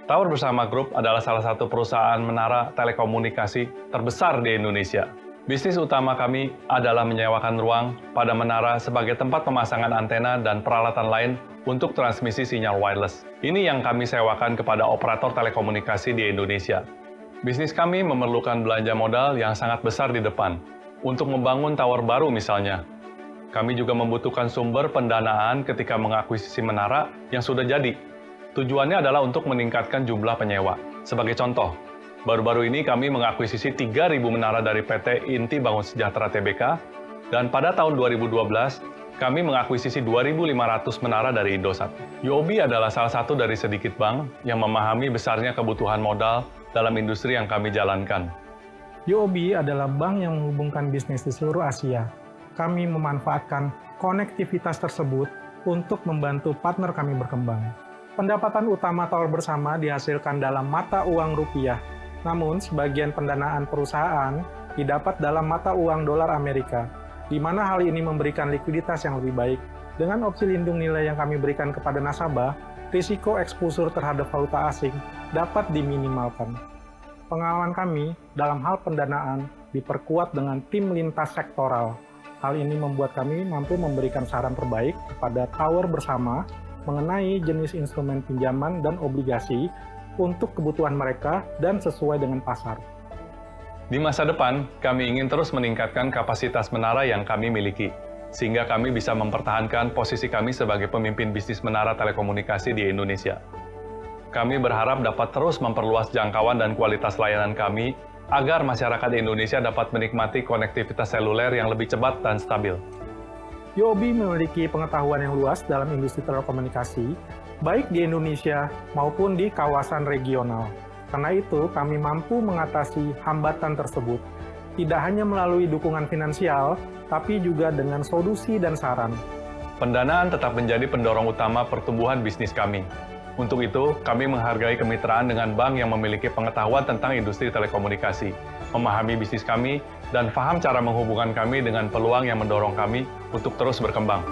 Tower Bersama Group adalah salah satu perusahaan menara telekomunikasi terbesar di Indonesia. Bisnis utama kami adalah menyewakan ruang pada menara sebagai tempat pemasangan antena dan peralatan lain untuk transmisi sinyal wireless. Ini yang kami sewakan kepada operator telekomunikasi di Indonesia. Bisnis kami memerlukan belanja modal yang sangat besar di depan untuk membangun tower baru misalnya. Kami juga membutuhkan sumber pendanaan ketika mengakuisisi menara yang sudah jadi. Tujuannya adalah untuk meningkatkan jumlah penyewa. Sebagai contoh, baru-baru ini kami mengakuisisi 3.000 menara dari PT Inti Bangun Sejahtera Tbk, dan pada tahun 2012, kami mengakuisisi 2.500 menara dari Indosat. UOB adalah salah satu dari sedikit bank yang memahami besarnya kebutuhan modal dalam industri yang kami jalankan. UOB adalah bank yang menghubungkan bisnis di seluruh Asia. Kami memanfaatkan konektivitas tersebut untuk membantu partner kami berkembang. Pendapatan utama Tower Bersama dihasilkan dalam mata uang rupiah, namun sebagian pendanaan perusahaan didapat dalam mata uang dolar Amerika, di mana hal ini memberikan likuiditas yang lebih baik. Dengan opsi lindung nilai yang kami berikan kepada nasabah, risiko eksposur terhadap valuta asing dapat diminimalkan. Pengalaman kami dalam hal pendanaan diperkuat dengan tim lintas sektoral. Hal ini membuat kami mampu memberikan saran terbaik kepada Tower Bersama mengenai jenis instrumen pinjaman dan obligasi untuk kebutuhan mereka dan sesuai dengan pasar. Di masa depan, kami ingin terus meningkatkan kapasitas menara yang kami miliki, sehingga kami bisa mempertahankan posisi kami sebagai pemimpin bisnis menara telekomunikasi di Indonesia. Kami berharap dapat terus memperluas jangkauan dan kualitas layanan kami, agar masyarakat Indonesia dapat menikmati konektivitas seluler yang lebih cepat dan stabil. UOB memiliki pengetahuan yang luas dalam industri telekomunikasi, baik di Indonesia maupun di kawasan regional. Karena itu, kami mampu mengatasi hambatan tersebut, tidak hanya melalui dukungan finansial, tapi juga dengan solusi dan saran. Pendanaan tetap menjadi pendorong utama pertumbuhan bisnis kami. Untuk itu, kami menghargai kemitraan dengan bank yang memiliki pengetahuan tentang industri telekomunikasi, memahami bisnis kami, dan paham cara menghubungkan kami dengan peluang yang mendorong kami untuk terus berkembang.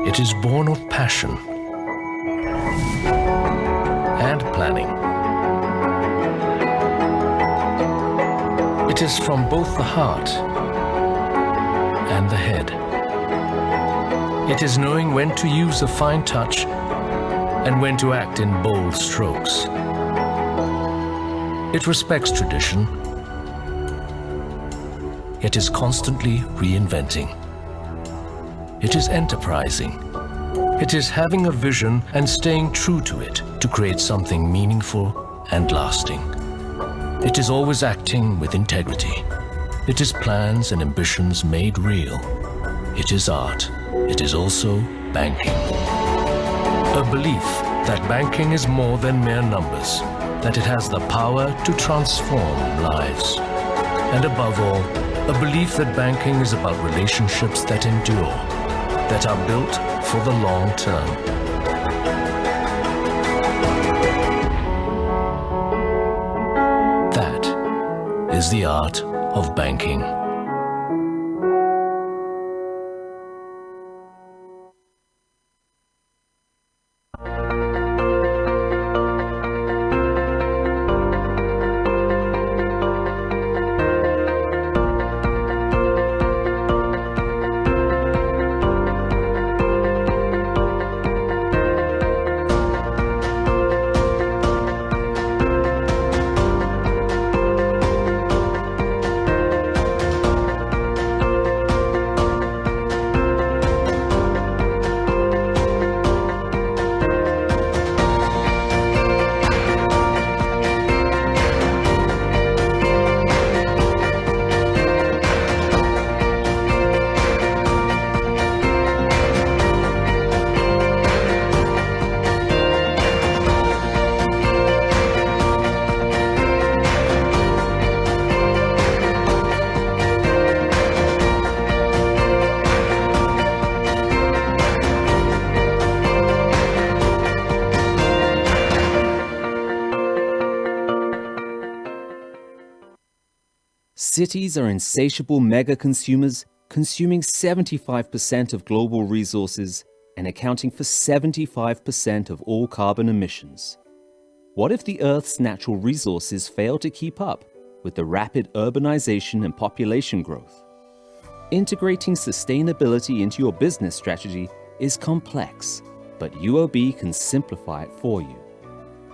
It is born of passion and planning. It is from both the heart and the head. It is knowing when to use a fine touch and when to act in bold strokes. It respects tradition, yet is constantly reinventing. It is enterprising. It is having a vision and staying true to it to create something meaningful and lasting. It is always acting with integrity. It is plans and ambitions made real. It is art. It is also banking. A belief that banking is more than mere numbers, that it has the power to transform lives. And above all, a belief that banking is about relationships that endure, that are built for the long term. That is the art of banking. Cities are insatiable mega consumers, consuming 75% of global resources and accounting for 75% of all carbon emissions. What if the Earth's natural resources fail to keep up with the rapid urbanization and population growth? Integrating sustainability into your business strategy is complex, but UOB can simplify it for you.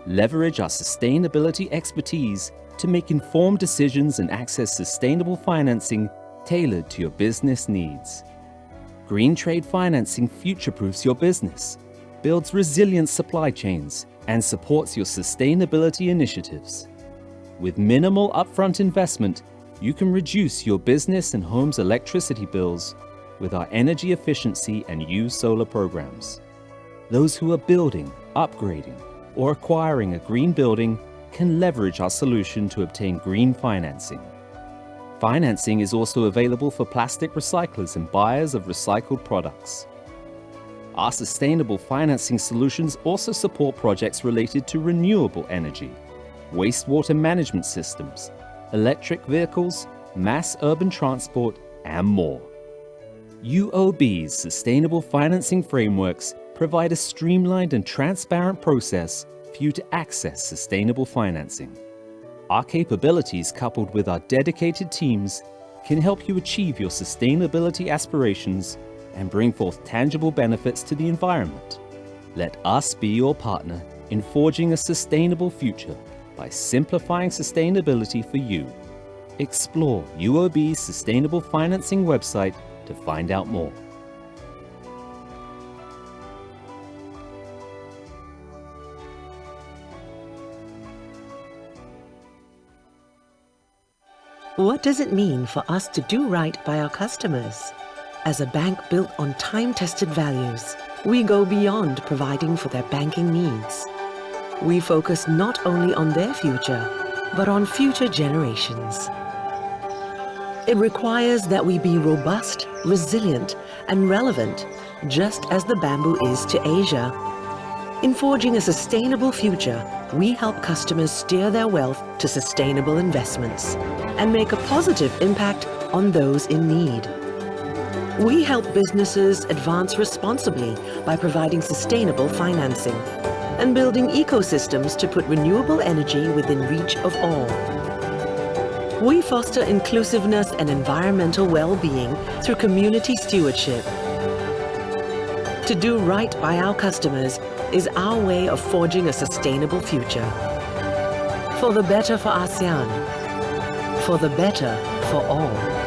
Leverage our sustainability expertise to make informed decisions and access sustainable financing tailored to your business needs. Green trade financing future-proofs your business, builds resilient supply chains, and supports your sustainability initiatives. With minimal upfront investment, you can reduce your business and home's electricity bills with our energy efficiency and use solar programs. Those who are building, upgrading, or acquiring a green building can leverage our solution to obtain green financing. Financing is also available for plastic recyclers and buyers of recycled products. Our sustainable financing solutions also support projects related to renewable energy, wastewater management systems, electric vehicles, mass urban transport, and more. UOB's sustainable financing frameworks provide a streamlined and transparent process for you to access sustainable financing. Our capabilities, coupled with our dedicated teams, can help you achieve your sustainability aspirations and bring forth tangible benefits to the environment. Let us be your partner in forging a sustainable future by simplifying sustainability for you. Explore UOB's sustainable financing website to find out more. What does it mean for us to do right by our customers? As a bank built on time-tested values, we go beyond providing for their banking needs. We focus not only on their future, but on future generations. It requires that we be robust, resilient, and relevant, just as the bamboo is to Asia. In forging a sustainable future, we help customers steer their wealth to sustainable investments and make a positive impact on those in need. We help businesses advance responsibly by providing sustainable financing and building ecosystems to put renewable energy within reach of all. We foster inclusiveness and environmental well-being through community stewardship. To do right by our customers is our way of forging a sustainable future. For the better for ASEAN, for the better for all.